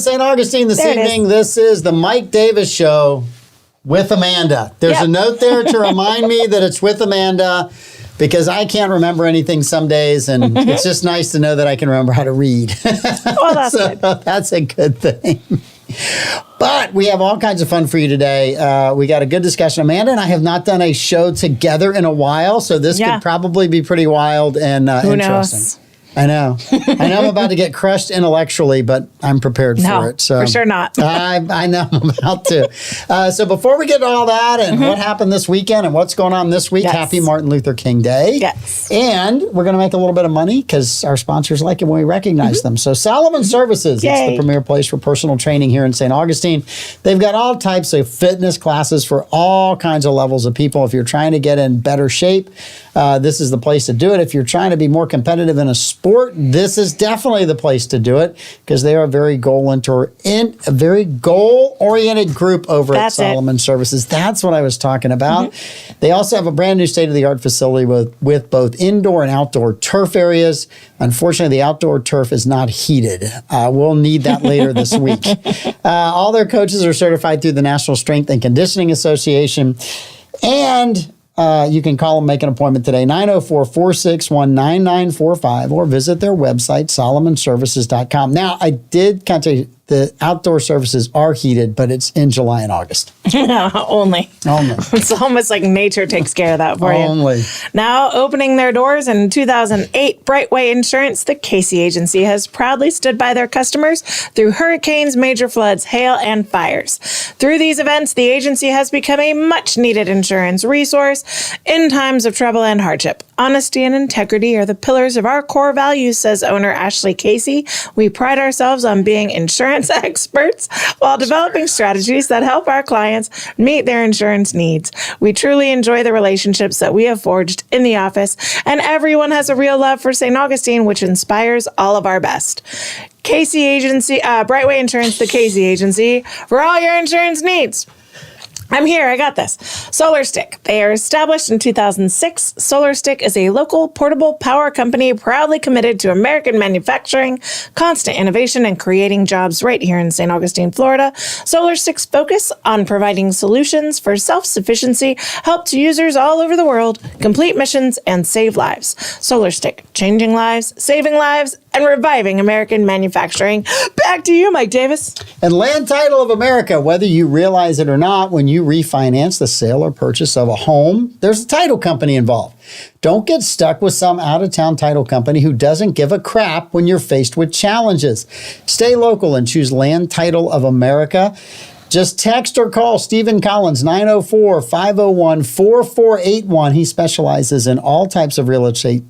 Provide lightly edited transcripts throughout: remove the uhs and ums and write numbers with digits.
St. Augustine this evening. This is the Mike Davis Show with Amanda. There's a note there to remind me that it's with Amanda because I can't remember anything some days, and it's just nice to know that I can remember how to read. Well, that's good. That's a good thing. But we have all kinds of fun for you today. We got a good discussion. Amanda and I have not done a show together in a while, so this could probably be pretty wild and interesting. Knows? I know. I know I'm about to get crushed intellectually, but I'm prepared for it. So for sure not. I know I'm about to. So before we get to all that and what happened this weekend and what's going on this week, happy Martin Luther King Day. Yes. And we're going to make a little bit of money because our sponsors like it when we recognize them. So Solomon Services, it's the premier place for personal training here in St. Augustine. They've got all types of fitness classes for all kinds of levels of people. If you're trying to get in better shape, this is the place to do it. If you're trying to be more competitive in a sport, this is definitely the place to do it because they are a very goal-oriented group over at Solomon Services. That's what I was talking about. They also have a brand new state-of-the-art facility with both indoor and outdoor turf areas. Unfortunately, the outdoor turf is not heated. We'll need that later this week. All their coaches are certified through the National Strength and Conditioning Association. And you can call them, make an appointment today, 904-461-9945, or visit their website, solomonservices.com. Now, I did kind of the outdoor services are heated, but it's in July and August. Only. It's almost like nature takes care of that for you. Only. Now, opening their doors in 2008, Brightway Insurance, the Casey Agency, has proudly stood by their customers through hurricanes, major floods, hail, and fires. Through these events, the agency has become a much-needed insurance resource in times of trouble and hardship. Honesty and integrity are the pillars of our core values, says owner Ashley Casey. We pride ourselves on being insurance experts while developing strategies that help our clients meet their insurance needs. We truly enjoy the relationships that we have forged in the office, and everyone has a real love for St. Augustine, which inspires all of our best. Casey Agency, Brightway Insurance, the Casey Agency, for all your insurance needs. I'm here. I got this. SolarStick. They are established in 2006. SolarStick is a local portable power company proudly committed to American manufacturing, constant innovation, and creating jobs right here in St. Augustine, Florida. SolarStick's focus on providing solutions for self-sufficiency help to users all over the world complete missions and save lives. SolarStick, changing lives, saving lives, and reviving American manufacturing. Back to you, Mike Davis. And Land Title of America, whether you realize it or not, when you refinance the sale or purchase of a home, there's a title company involved. Don't get stuck with some out-of-town title company who doesn't give a crap when you're faced with challenges. Stay local and choose Land Title of America. Just text or call Stephen Collins, 904-501-4481. He specializes in all types of real estate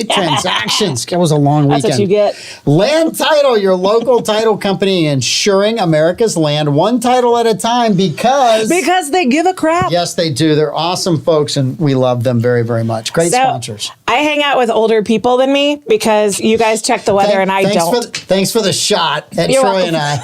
transactions. It was a long weekend. That's what you get. Land Title, your local title company, insuring America's land one title at a time because they give a crap. Yes, they do. They're awesome folks, and we love them very, very much. Great sponsors. I hang out with older people than me because you guys check the weather and I don't. Thanks for the shot at Troy and I.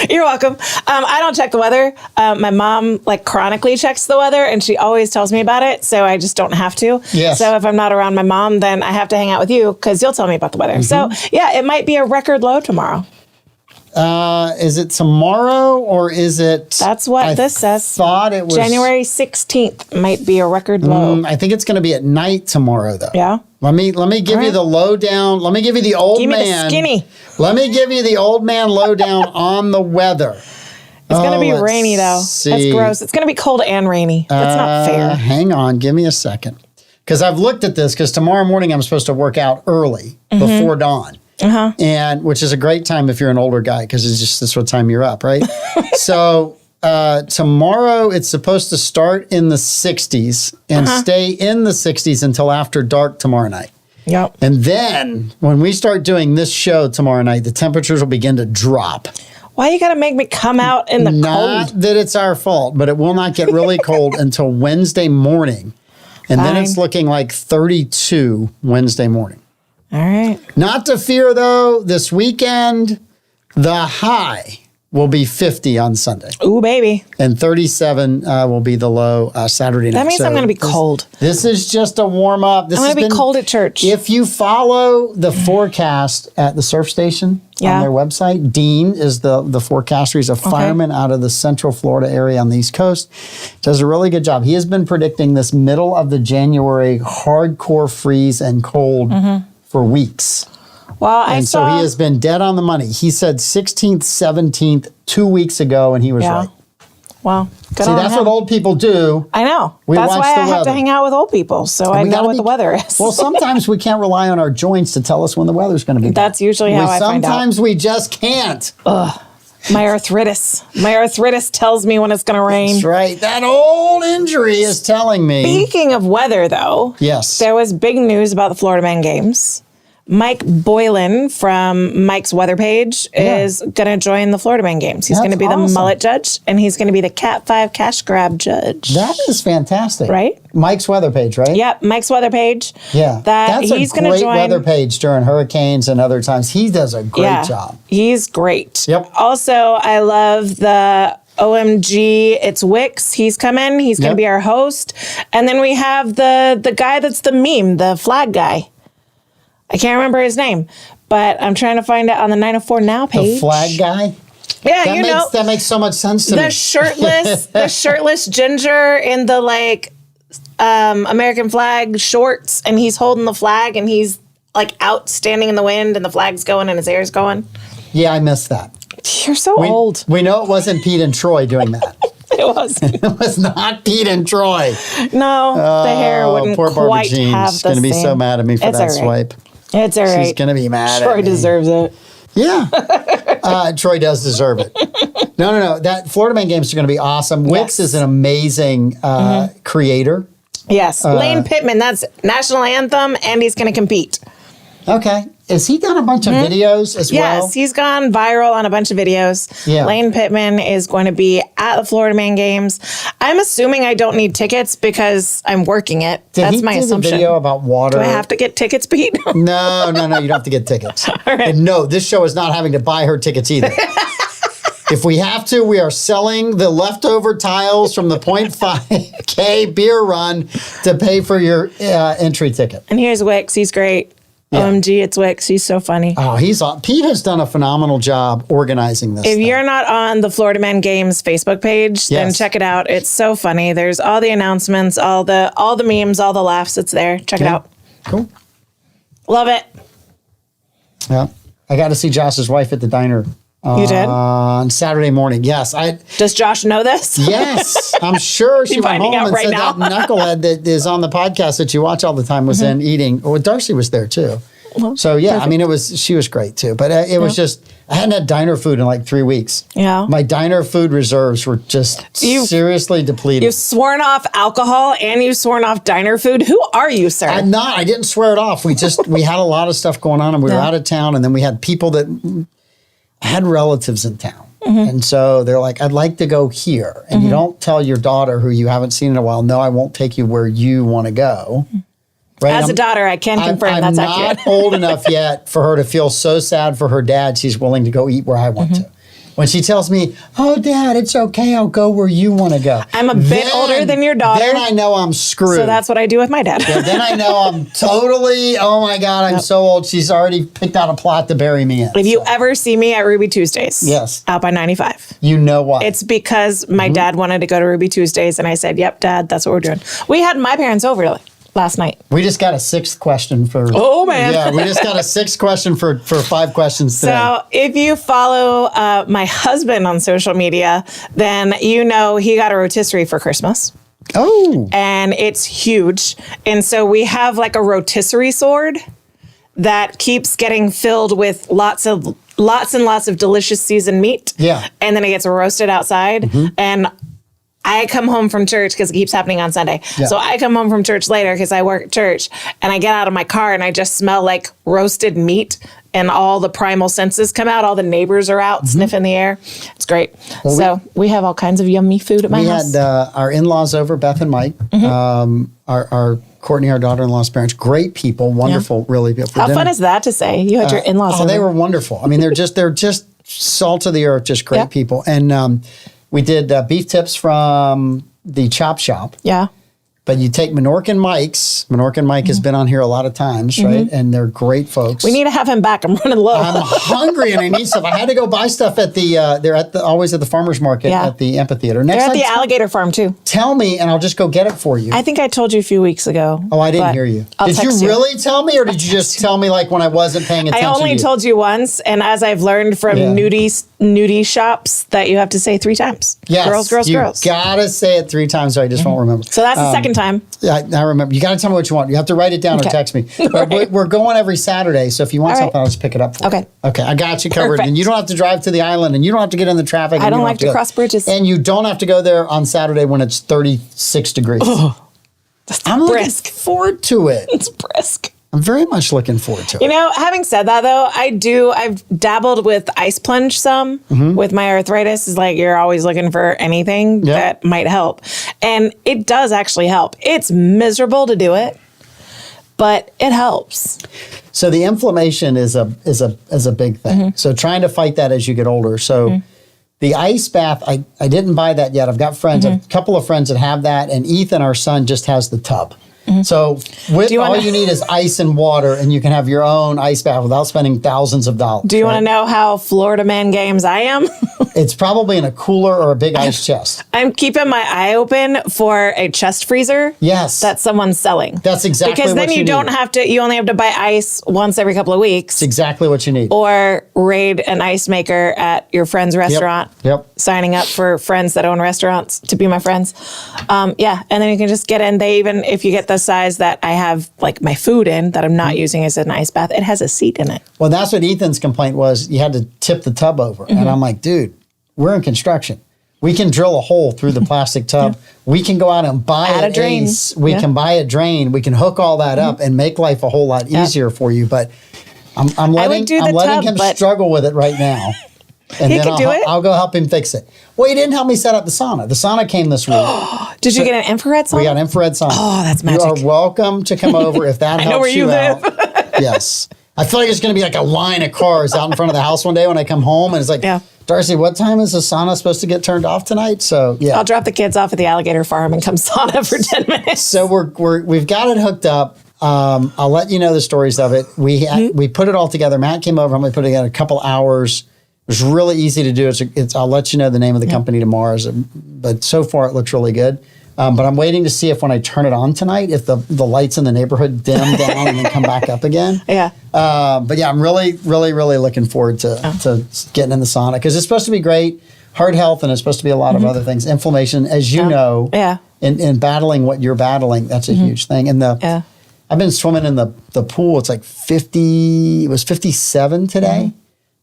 You're welcome. I don't check the weather. My mom chronically checks the weather, and she always tells me about it, so I just don't have to. Yes. So if I'm not around my mom, then I have to hang out with you because you'll tell me about the weather. So yeah, it might be a record low tomorrow. Is it tomorrow or is it? That's what this says. Thought it was January 16th might be a record low. I think it's going to be at night tomorrow, though. Yeah. Let me give you the lowdown. Let me give you the old man. Give me the skinny. Let me give you the old man lowdown on the weather. It's going to be rainy, though. See. That's gross. It's going to be cold and rainy. That's not fair. Hang on. Give me a second. Because I've looked at this, because tomorrow morning I'm supposed to work out early before dawn. And which is a great time if you're an older guy, because that's what time you're up, right? So tomorrow it's supposed to start in the 60s and stay in the 60s until after dark tomorrow night. Yep. And then when we start doing this show tomorrow night, the temperatures will begin to drop. Why you got to make me come out in the cold? Not that it's our fault, but it will not get really cold until Wednesday morning. And then it's looking like 32 Wednesday morning. All right. Not to fear, though, this weekend, the high will be 50 on Sunday. Ooh, baby. And 37 will be the low Saturday night. That means I'm going to be cold. This is just a warm up. I'm going to be cold at church. If you follow the forecast at the surf station on their website, Dean is the forecaster. He's a fireman out of the Central Florida area on the East Coast. Does a really good job. He has been predicting this middle of the January hardcore freeze and cold for weeks. Well, so he has been dead on the money. He said 16th, 17th, 2 weeks ago, and he was right. Well, good See, on that's him. what old people do. I know. We That's watch why the I have to weather. hang out with old people, so I know what the weather is. Well, sometimes we can't rely on our joints to tell us when the weather's going to be. That's usually how I find out. Sometimes we just can't. My arthritis. My arthritis tells me when it's going to rain. That's right. That old injury is telling me. Speaking of weather, though, Yes. there was big news about the Florida Man Games. Mike Boylan from Mike's weather page is going to join the Florida Man Games. He's going to be the mullet judge, and he's going to be the Cat 5 cash grab judge. That is fantastic. Right? Mike's weather page, right? Yep, Mike's weather page. Yeah. That's he's a gonna great join, weather page during hurricanes and other times. He does a great job. He's great. Yep. Also, I love the OMG, it's Wix. He's coming. He's going to be our host. And then we have the guy that's the meme, the flag guy. I can't remember his name, but I'm trying to find it on the 904 Now page. The flag guy? Yeah, That makes so much sense to me. The shirtless ginger in the American flag shorts, and he's holding the flag, and he's like out standing in the wind, and the flag's going and his hair's going. Yeah, I missed that. You're so old. We know it wasn't Pete and Troy doing that. It wasn't. It was not Pete and Troy. No, the hair wouldn't poor Barbara quite Jean's have the going to be same. so mad at me for It's that all right. swipe. It's all right. She's going to be mad Troy at me. deserves it. Yeah. Troy does deserve it. No. That Florida Man Games are going to be awesome. Wix is an amazing creator. Yes. Lane Pittman, that's national anthem, and he's going to compete. Okay. Has he done a bunch of videos as well? Yes, he's gone viral on a bunch of videos. Yeah. Lane Pittman is going to be at the Florida Man Games. I'm assuming I don't need tickets because I'm working it. That's my assumption. Did he do a video about water? Do I have to get tickets, Pete? No, you don't have to get tickets. All right. And no, this show is not having to buy her tickets either. If we have to, we are selling the leftover tiles from the 0.5K beer run to pay for your entry ticket. And here's Wix. He's great. Yeah. OMG, it's Wix. He's so funny. Oh, Pete has done a phenomenal job organizing this. If thing. you're not on the Florida Man Games Facebook page, then check it out. It's so funny. There's all the announcements, all the memes, all the laughs. It's there. Check it out. Cool. Love it. Yeah. I got to see Josh's wife at the diner. You did? On Saturday morning. Yes. Does Josh know this? Yes. I'm sure she went home and right said now. that knucklehead that is on the podcast that you watch all the time was in eating. Well, Darcy was there too. So yeah, perfect. I mean, she was great too, but it was just, I hadn't had diner food in like 3 weeks. Yeah. My diner food reserves were just seriously depleted. You've sworn off alcohol and you've sworn off diner food. Who are you, sir? I'm not. I didn't swear it off. We had a lot of stuff going on and we were out of town, and then we had people that had relatives in town. And so they're like, I'd like to go here. And you don't tell your daughter who you haven't seen in a while, no, I won't take you where you want to go. Right? As a daughter, I can confirm that's accurate. I'm not old enough yet for her to feel so sad for her dad she's willing to go eat where I want to. When she tells me, oh, Dad, it's okay, I'll go where you want to go. I'm a bit older than your daughter. Then I know I'm screwed. So that's what I do with my dad. Yeah, then I know I'm totally, oh my God, I'm so old. She's already picked out a plot to bury me in. If you ever see me at Ruby Tuesdays, out by 95. You know why. It's because my dad wanted to go to Ruby Tuesdays, and I said, yep, Dad, that's what we're doing. We had my parents over last night. We just got a 6th question for... Oh, man. Yeah, we just got a 6th question for 5 questions today. So if you follow my husband on social media, then you know he got a rotisserie for Christmas. Oh. And it's huge. And so we have like a rotisserie sword that keeps getting filled with lots and lots of delicious seasoned meat. Yeah. And then it gets roasted outside. And I come home from church because it keeps happening on Sunday. Yeah. So I come home from church later because I work at church, and I get out of my car and I just smell like roasted meat, and all the primal senses come out. All the neighbors are out sniffing the air. It's great. Well, we have all kinds of yummy food at my house. We had our in-laws over, Beth and Mike, our Courtney, our daughter-in-law's parents, great people, wonderful, really beautiful. How fun is that to say? You had your in-laws over. They were wonderful. I mean, they're just salt of the earth, just great Yeah. people. And we did beef tips from the Chop Shop. Yeah. But you take Menorcan Mike's. Menorcan Mike has been on here a lot of times, right? And they're great folks. We need to have him back. I'm running low. I'm hungry and I need stuff. I had to go buy stuff at the. They're always at the farmers market Yeah. at the amphitheater. Next They're at time, the alligator farm too. tell me and I'll just go get it for you. I think I told you a few weeks ago. Oh, I didn't but hear you. I'll Did you text really tell me, or did you just tell me like when I wasn't paying attention? I only to you? told you once, and as I've learned from Yeah. nudie shops, that you have to say 3 times. Yes, Girls, girls, you girls. gotta say it 3 times, so I just won't remember. So that's the second time. Yeah, I remember. You gotta tell me what you want. You have to write it down Okay. or text me. But we're going every Saturday, so if you want All right. something, I'll just pick it up for you. Okay. Okay, I got you covered. Perfect. And you don't have to drive to the island, and you don't have to get in the traffic. I and you don't have like to cross bridges. And you don't have to go there on Saturday when it's 36 degrees. I'm brisk. looking forward to it. It's brisk. I'm very much looking forward to it. You know, having said that though, I've dabbled with ice plunge some with my arthritis. Is like you're always looking for anything Yeah. that might help. And it does actually help. It's miserable to do it, but it helps. So the inflammation is a big thing. So trying to fight that as you get older. So the ice bath, I didn't buy that yet. I've got friends, a couple of friends that have that, and Ethan, our son, just has the tub. So with all you need is ice and water, and you can have your own ice bath without spending thousands of dollars. Do you want to know how Florida man games I am? It's probably in a cooler or a big ice chest. I'm keeping my eye open for a chest freezer. Yes. That someone's selling. That's exactly because then what you don't need. have to. You only have to buy ice once every couple of weeks, It's exactly what you need. or raid an ice maker at your friend's restaurant. Yep. Signing up for friends that own restaurants to be my friends. Yeah, and then you can just get in. They even if you get the size that I have, like my food in that I'm not using as an ice bath, it has a seat in it. Well, that's what Ethan's complaint was. You had to tip the tub over. And I'm like, dude, we're in construction. We can drill a hole through the plastic tub. We can go out and buy Add a an drain. ace. We Yeah. can buy a drain. We can hook all that up and make life a whole lot easier for you. But I'm letting do the tub, him but- struggle with it right now. And He then could do it. I'll go help him fix it. Well, he didn't help me set up the sauna. The sauna came this week. Did you get an infrared sauna? We got infrared sauna. Oh, that's You magic. are welcome to come over if that I helps know where you out. live. Yes. I feel like it's going to be like a line of cars out in front of the house one day when I come home. And it's like, Yeah. Darcy, what time is the sauna supposed to get turned off tonight? So, yeah. I'll drop the kids off at the alligator farm and come sauna for 10 minutes. So we've got it hooked up. I'll let you know the stories of it. We put it all together. Matt came over and we put it together a couple hours. It was really easy to do. I'll let you know the name of the company tomorrow. But so far it looks really good. But I'm waiting to see if when I turn it on tonight, if the lights in the neighborhood dim down and then come back up again. Yeah. But yeah, I'm really, really, really looking forward to getting in the sauna because it's supposed to be great, heart health, and it's supposed to be a lot of other things. Inflammation, as you know, Yeah. in battling what you're battling, that's a huge thing. And Yeah. I've been swimming in the pool. It's like 50. It was 57 today,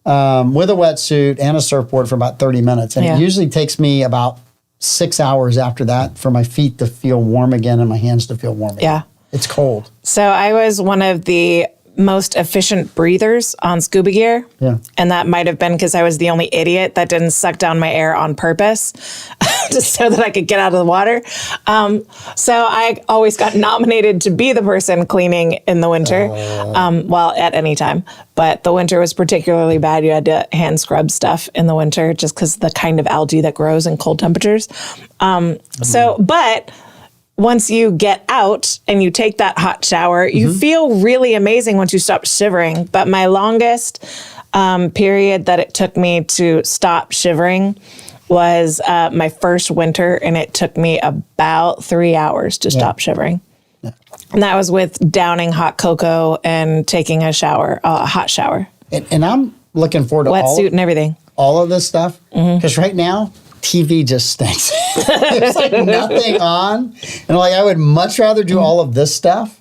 with a wetsuit and a surfboard for about 30 minutes. And Yeah. it usually takes me about 6 hours after that for my feet to feel warm again and my hands to feel warm again. Yeah. It's cold. So I was one of the most efficient breathers on scuba gear. Yeah. And that might have been because I was the only idiot that didn't suck down my air on purpose just so that I could get out of the water. So I always got nominated to be the person cleaning in the winter, well, at any time. But the winter was particularly bad. You had to hand scrub stuff in the winter just because the kind of algae that grows in cold temperatures. But once you get out and you take that hot shower, you feel really amazing once you stop shivering. But my longest period that it took me to stop shivering was my first winter, and it took me about 3 hours to stop shivering. And that was with downing hot cocoa and taking a shower, a hot shower, And I'm looking forward to wetsuit and everything. all of this stuff because right now TV just stinks. There's like nothing on, and like I would much rather do all of this stuff.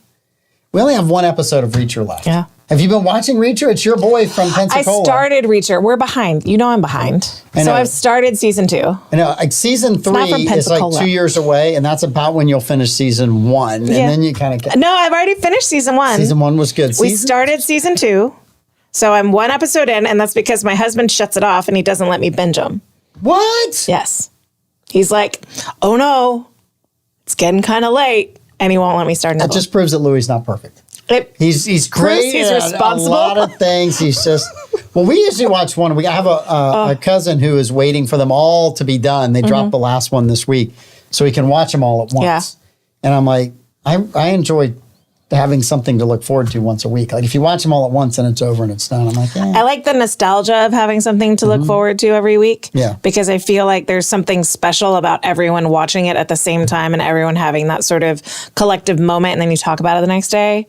We only have one episode of Reacher left. Yeah. Have you been watching Reacher? It's your boy from I Pensacola. started Reacher. We're behind. You know I'm behind. I know. So I've started season 2. I know, like season 3 not from is like Pensacola. 2 years away, and that's about when you'll finish season 1, and then you kind of. No, I've already finished season 1. Season 1 was good. We started season 2. So I'm one episode in, and that's because my husband shuts it off and he doesn't let me binge them. What? Yes. He's like, oh no, it's getting kind of late. And he won't let me start another That just proves that Louis not perfect. He's great. He's responsible. A lot of things. He's just. Well, we usually watch one. We have a cousin who is waiting for them all to be done. They dropped the last one this week, so we can watch them all at once. Yeah. And I'm like, I enjoy having something to look forward to once a week. Like if you watch them all at once and it's over and it's done, I'm like, I like the nostalgia of having something to look forward to every week. Yeah. Because I feel like there's something special about everyone watching it at the same time and everyone having that sort of collective moment, and then you talk about it the next day.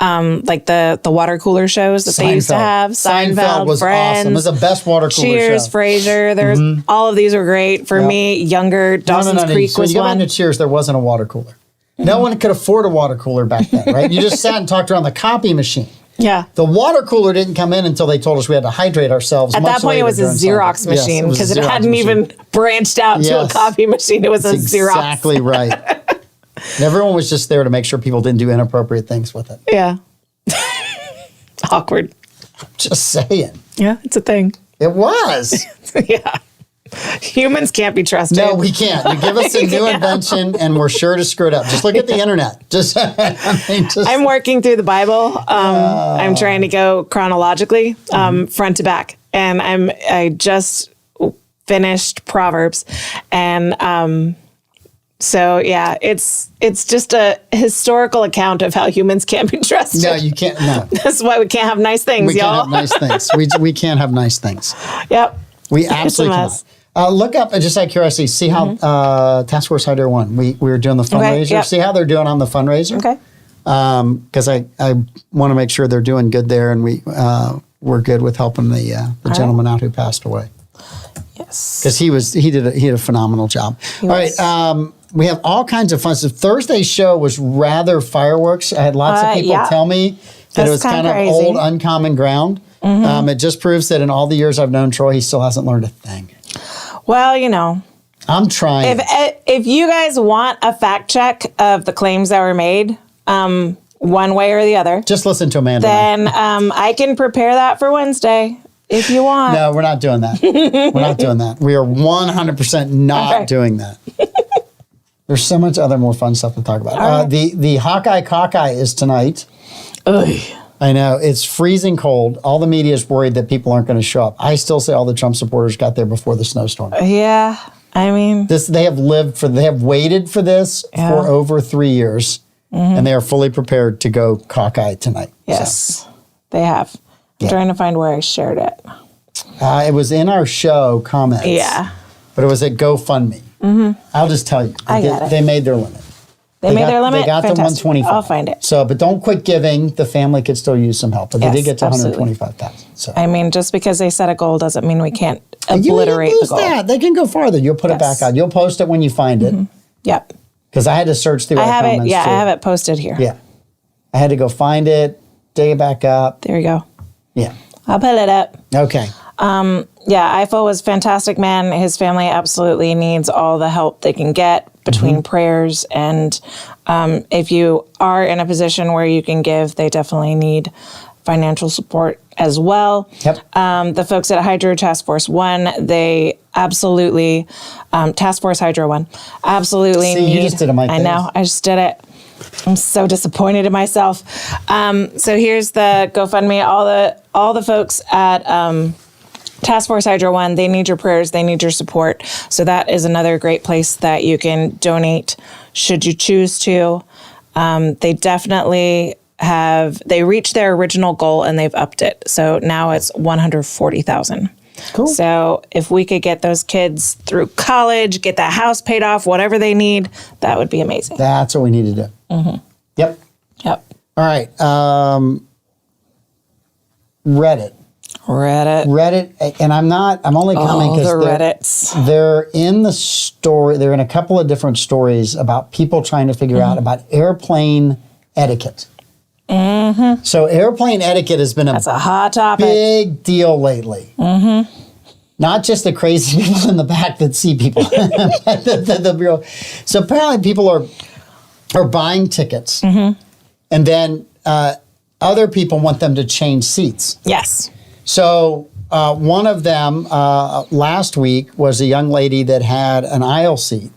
Like the water cooler shows that they used to have. Seinfeld was Friends, awesome. It was the best water cooler Cheers, show. Frasier. There's all of these are great. For me, younger, Dawson's Creek So was you go one. back to Cheers, there wasn't a water cooler. No one could afford a water cooler back then, right? You just sat and talked around the copy machine. Yeah. The water cooler didn't come in until they told us we had to hydrate ourselves. At that point, it was a Xerox machine because it hadn't even branched out to a copy machine. It was a Xerox. Exactly right. And everyone was just there to make sure people didn't do inappropriate things with it. Yeah. Awkward. Just saying. Yeah, it's a thing. It was. Yeah. Humans can't be trusted. No, we can't. You give us a new invention and we're sure to screw it up. Just look at the internet. I'm working through the Bible. I'm trying to go chronologically, front to back. And I just finished Proverbs. And so, yeah, it's just a historical account of how humans can't be trusted. No, you can't. No. That's why we can't have nice things, y'all. We can't have nice things. We can't have nice things. Yep. We absolutely cannot. Look up, just out of curiosity, see how Task Force Hydro won. We were doing the fundraiser. Okay, yep. See how they're doing on the fundraiser. Okay. Because I want to make sure they're doing good there, and we're good with helping the gentleman out who passed away. Yes. Because he did a phenomenal job. All right. We have all kinds of fun stuff. Thursday's show was rather fireworks. I had lots of people tell me that it was kind of old, uncommon ground. It just proves that in all the years I've known Troy, he still hasn't learned a thing. Well, you know. I'm trying. If you guys want a fact check of the claims that were made, one way or the other, just listen to Amanda. Then I can prepare that for Wednesday if you want. No, we're not doing that. We're not doing that. We are 100% not doing that. There's so much other more fun stuff to talk about. The Hawkeye Cockeye is tonight. Ugh. I know. It's freezing cold. All the media is worried that people aren't going to show up. I still say all the Trump supporters got there before the snowstorm. Yeah. I mean, they have waited for this for over 3 years, and they are fully prepared to go Cockeye tonight. Yes, they have. I'm trying to find where I shared it. It was in our show comments. Yeah. But it was at GoFundMe. I'll just tell you. They made their limit. They made their limit? They got Fantastic. to 125. I'll find it. So, but don't quit giving. The family could still use some help. But they did get to 125,000. So. I mean, just because they set a goal doesn't mean we can't obliterate the goal. That. They can go farther. You'll put it back out. You'll post it when you find it. Yep. Because I had to search through our comments too. I have it posted here. Yeah. I had to go find it, dig it back up. There you go. Yeah. I'll pull it up. Okay. Yeah, Ifo was fantastic, man. His family absolutely needs all the help they can get between prayers. And if you are in a position where you can give, they definitely need financial support as well. Yep. The folks at Hydro Task Force 1, they absolutely, Task Force Hydro 1, absolutely need. You just did it, Mike. I know, I just did it. I'm so disappointed in myself. So here's the GoFundMe. All the folks at Task Force Hydro 1, they need your prayers, they need your support. So that is another great place that you can donate should you choose to. They definitely they reached their original goal and they've upped it. So now it's 140,000. Cool. So if we could get those kids through college, get that house paid off, whatever they need, that would be amazing. That's what we need to do. Yep. Yep. All right. Reddit, and I'm only coming because they're in the story. They're in a couple of different stories about people trying to figure out about airplane etiquette. So airplane etiquette has been That's a hot topic. Big deal lately. Not just the crazy people in the back that see people. So apparently people are buying tickets, and then other people want them to change seats. Yes. So one of them last week was a young lady that had an aisle seat,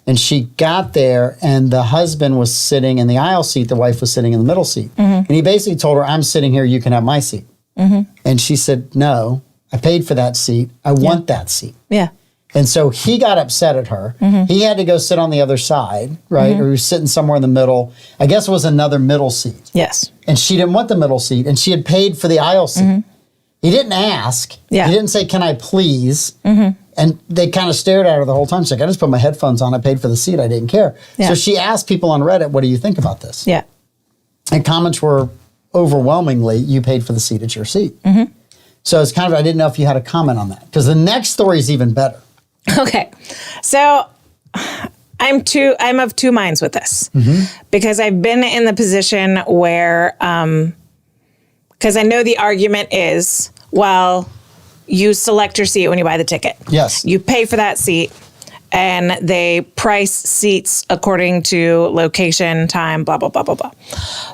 And she got there, and the husband was sitting in the aisle seat. The wife was sitting in the middle seat. And he basically told her, I'm sitting here, you can have my seat. And she said, no, I paid for that seat. I want that seat. Yeah. And so he got upset at her. He had to go sit on the other side, right? Or he was sitting somewhere in the middle. I guess it was another middle seat. Yes. And she didn't want the middle seat, and she had paid for the aisle seat. He didn't ask. Yeah. He didn't say, can I please? And they kind of stared at her the whole time. She's like, I just put my headphones on. I paid for the seat. I didn't care. Yeah. So she asked people on Reddit, what do you think about this? Yeah. And comments were overwhelmingly, you paid for the seat. It's your seat. So it's kind of, I didn't know if you had a comment on that. Because the next story is even better. Okay. So I'm of two minds with this. Because I've been in the position where, because I know the argument is, well, you select your seat when you buy the ticket. Yes. You pay for that seat, and they price seats according to location, time, blah, blah, blah, blah, blah.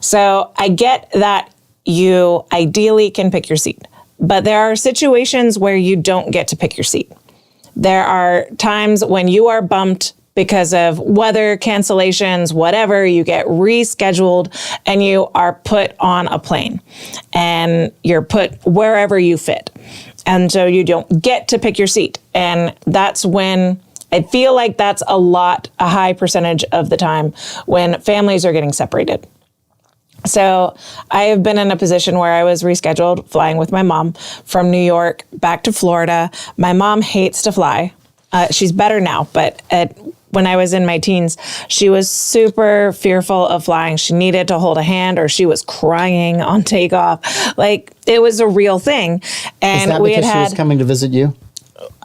So I get that you ideally can pick your seat, but there are situations where you don't get to pick your seat. There are times when you are bumped because of weather, cancellations, whatever, you get rescheduled and you are put on a plane and you're put wherever you fit. And so you don't get to pick your seat. And that's when I feel like that's a high percentage of the time when families are getting separated. So I have been in a position where I was rescheduled flying with my mom from New York back to Florida. My mom hates to fly. She's better now, but when I was in my teens, she was super fearful of flying. She needed to hold a hand, or she was crying on takeoff. Like, it was a real thing. And Is that because she was coming to visit you?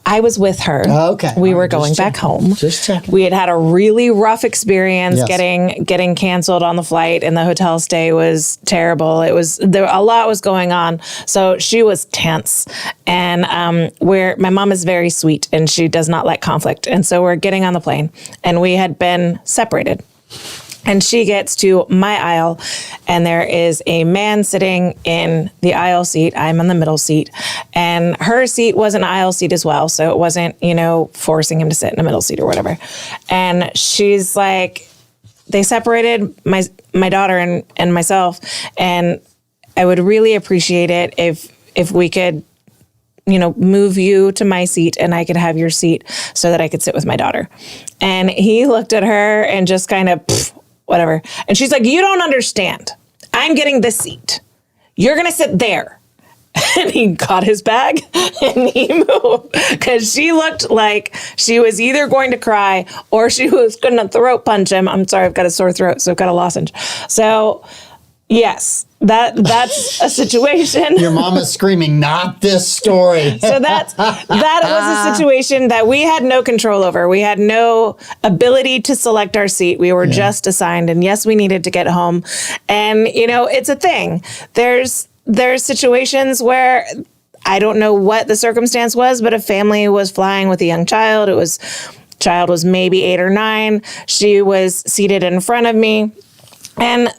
I was with her. Oh, okay. We were going back home. Just checking. We had a really rough experience Yes. getting canceled on the flight, and the hotel stay was terrible. A lot was going on, so she was tense. And my mom is very sweet, and she does not like conflict. And so we're getting on the plane, and we had been separated. And she gets to my aisle, and there is a man sitting in the aisle seat. I'm in the middle seat, and her seat was an aisle seat as well. So it wasn't, forcing him to sit in a middle seat or whatever. And she's like, they separated my daughter and myself, and I would really appreciate it if we could, move you to my seat and I could have your seat so that I could sit with my daughter. And he looked at her and just kind of, whatever. And she's like, you don't understand. I'm getting this seat. You're going to sit there. And he got his bag and he moved, because she looked like she was either going to cry or she was going to throat punch him. I'm sorry, I've got a sore throat, so I've got a lozenge. So yes, that's a situation. Your mom is screaming, not this story. So that was a situation that we had no control over. We had no ability to select our seat. We were just assigned, and yes, we needed to get home. And it's a thing. There's situations where I don't know what the circumstance was, but a family was flying with a young child. Child was maybe 8 or 9. She was seated in front of me, and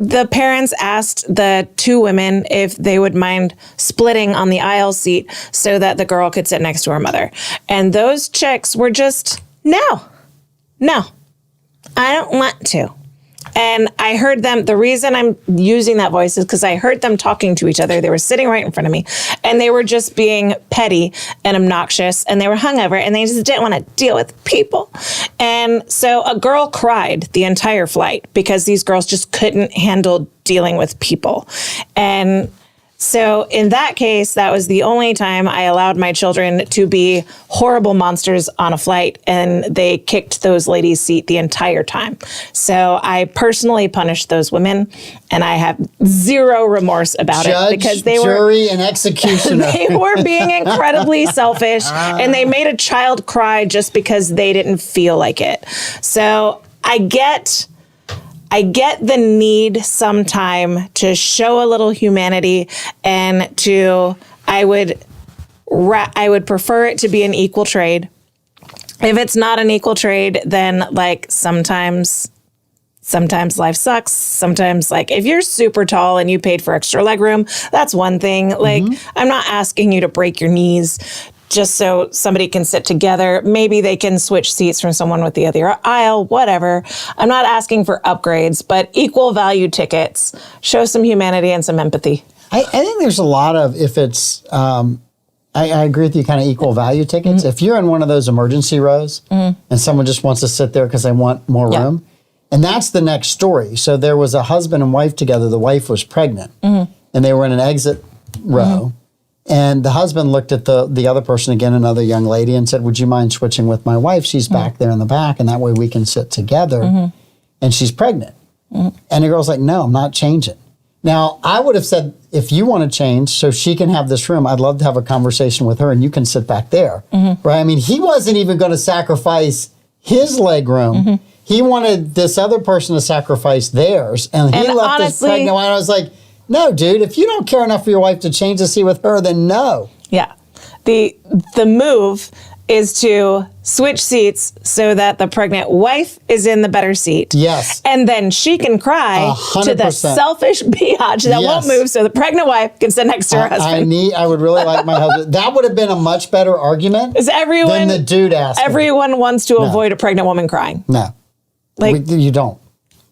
the parents asked the 2 women if they would mind splitting on the aisle seat so that the girl could sit next to her mother. And those chicks were just, no, I don't want to. And I heard them, the reason I'm using that voice is because I heard them talking to each other. They were sitting right in front of me, and they were just being petty and obnoxious, and they were hungover, and they just didn't want to deal with people. And so a girl cried the entire flight because these girls just couldn't handle dealing with people. And so in that case, that was the only time I allowed my children to be horrible monsters on a flight, and they kicked those ladies' seat the entire time. So I personally punished those women, and I have zero remorse about Judge, it, because jury, and executioner. they were being incredibly selfish, and they made a child cry just because they didn't feel like it. So I get the need sometime to show a little humanity, and I would prefer it to be an equal trade. If it's not an equal trade, then sometimes life sucks. Sometimes if you're super tall and you paid for extra leg room, that's one thing. I'm not asking you to break your knees just so somebody can sit together. Maybe they can switch seats from someone with the other aisle, whatever. I'm not asking for upgrades, but equal value tickets. Show some humanity and some empathy. I think there's a lot of, if it's, I agree with you, kind of equal value tickets. If you're in one of those emergency rows and someone just wants to sit there because they want more room, and that's the next story. So there was a husband and wife together. The wife was pregnant and they were in an exit row. And the husband looked at the other person, again, another young lady, and said, would you mind switching with my wife? She's back there in the back, and that way we can sit together. And she's pregnant. And the girl's like, no, I'm not changing. Now, I would have said, if you want to change so she can have this room, I'd love to have a conversation with her and you can sit back there. Right? I mean, he wasn't even going to sacrifice his leg room. He wanted this other person to sacrifice theirs. And he left this pregnant one. I was like, no, dude, if you don't care enough for your wife to change the seat with her, then no. Yeah. The move is to switch seats so that the pregnant wife is in the better seat. Yes. And then she can cry 100%. to the selfish biatch that won't move so the pregnant wife can sit next to her husband. I would really like my husband. That would have been a much better argument than the dude asking. Everyone wants to avoid a pregnant woman crying. No. Like, you don't.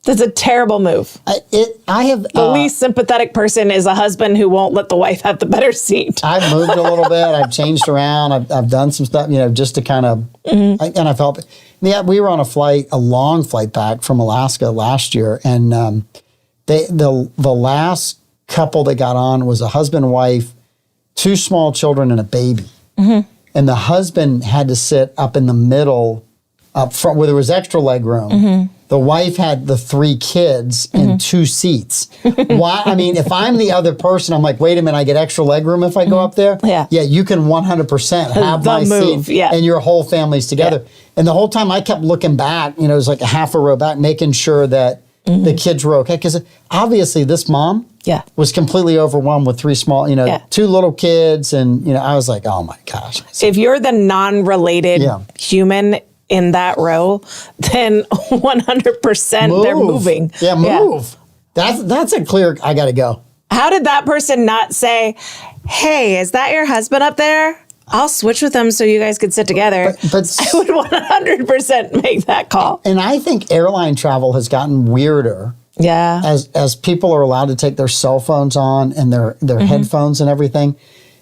That's a terrible move. The least sympathetic person is a husband who won't let the wife have the better seat. I've moved a little bit. I've changed around. I've done some stuff, just to kind of, and I felt, we were on a long flight back from Alaska last year, and the last couple that got on was a husband and wife, 2 small children, and a baby. And the husband had to sit up in the middle, up front, where there was extra leg room. The wife had the 3 kids in 2 seats. Why? I mean, if I'm the other person, I'm like, wait a minute, I get extra leg room if I go up there? Yeah, you can 100% have my seat and your whole family's together. Yeah. And the whole time I kept looking back, it was like a half a row back, making sure that the kids were okay. Because obviously this mom was completely overwhelmed with 3 small, 2 little kids. And, I was like, oh my gosh. If you're the non-related human in that row, then 100% they're moving. Yeah, move. Yeah. That's a clear, I got to go. How did that person not say, hey, is that your husband up there? I'll switch with him so you guys could sit together. But I would 100% make that call. And I think airline travel has gotten weirder. Yeah. As people are allowed to take their cell phones on and their headphones and everything.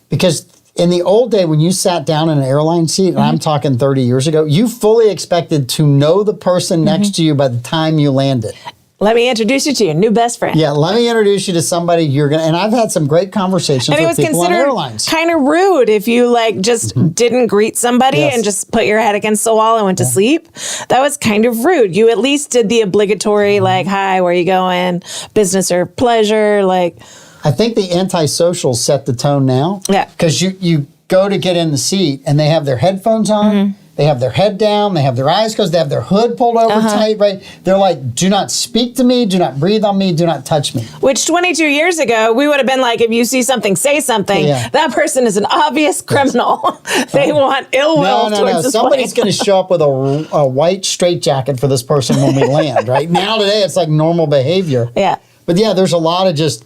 Because in the old day, when you sat down in an airline seat, and I'm talking 30 years ago, you fully expected to know the person next to you by the time you landed. Let me introduce you to your new best friend. Yeah, let me introduce you to somebody you're going to, and I've had some great conversations with people on airlines. Kind of rude if you just didn't greet somebody and just put your head against the wall and went to sleep. That was kind of rude. You at least did the obligatory, hi, where you going? Business or pleasure, I think the antisocials set the tone now. Yeah. Because you go to get in the seat and they have their headphones on, they have their head down, they have their eyes closed, they have their hood pulled over tight, right? They're like, do not speak to me, do not breathe on me, do not touch me. Which 22 years ago, we would have been like, if you see something, say something. Yeah. That person is an obvious criminal. They want ill will towards this Somebody's going to show up with a white straitjacket for this person when we land, right? Now today, it's like normal behavior. Yeah. But there's a lot of just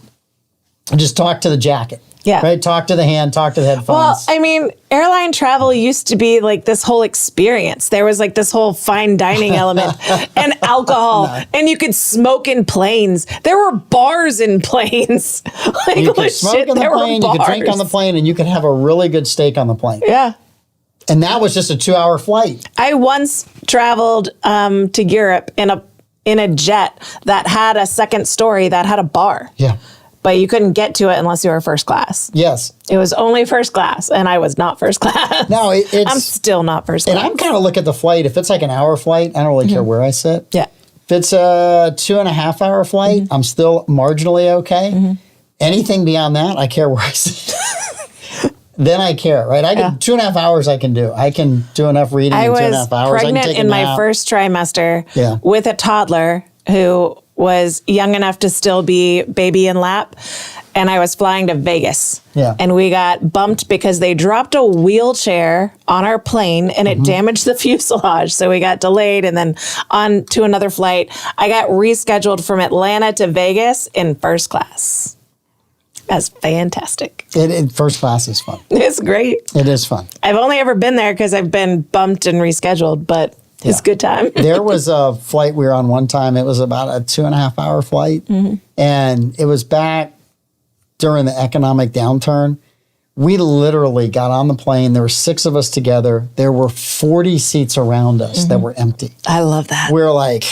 talk to the jacket. Yeah. Right? Talk to the hand, talk to the headphones. Well, I mean, airline travel used to be this whole experience. There was this whole fine dining element and alcohol, and you could smoke in planes. There were bars in planes. You could smoke on the plane, you could drink on the plane, and you could have a really good steak on the plane. Yeah. And that was just a 2-hour flight. I once traveled to Europe in a jet that had a second story that had a bar. Yeah. But you couldn't get to it unless you were first class. Yes. It was only first class, and I was not first class. No, I'm still not first class. And I'm kind of looking at the flight. If it's an hour flight, I don't really care where I sit. Yeah. If it's a 2.5 hour flight, I'm still marginally okay. Anything beyond that, I care where I sit. Then I care, right? I can 2.5 hours. I can do. I can do enough reading in 2.5 hours. I was pregnant in my first trimester with a toddler who was young enough to still be baby in lap, and I was flying to Vegas. Yeah. And we got bumped because they dropped a wheelchair on our plane and it damaged the fuselage. So we got delayed and then on to another flight. I got rescheduled from Atlanta to Vegas in first class. That's fantastic. First class is fun. It's great. It is fun. I've only ever been there because I've been bumped and rescheduled, but it's a good time. There was a flight we were on one time. It was about a 2.5 hour flight. And it was back during the economic downturn. We literally got on the plane. There were 6 of us together. There were 40 seats around us that were empty. I love that. We were like,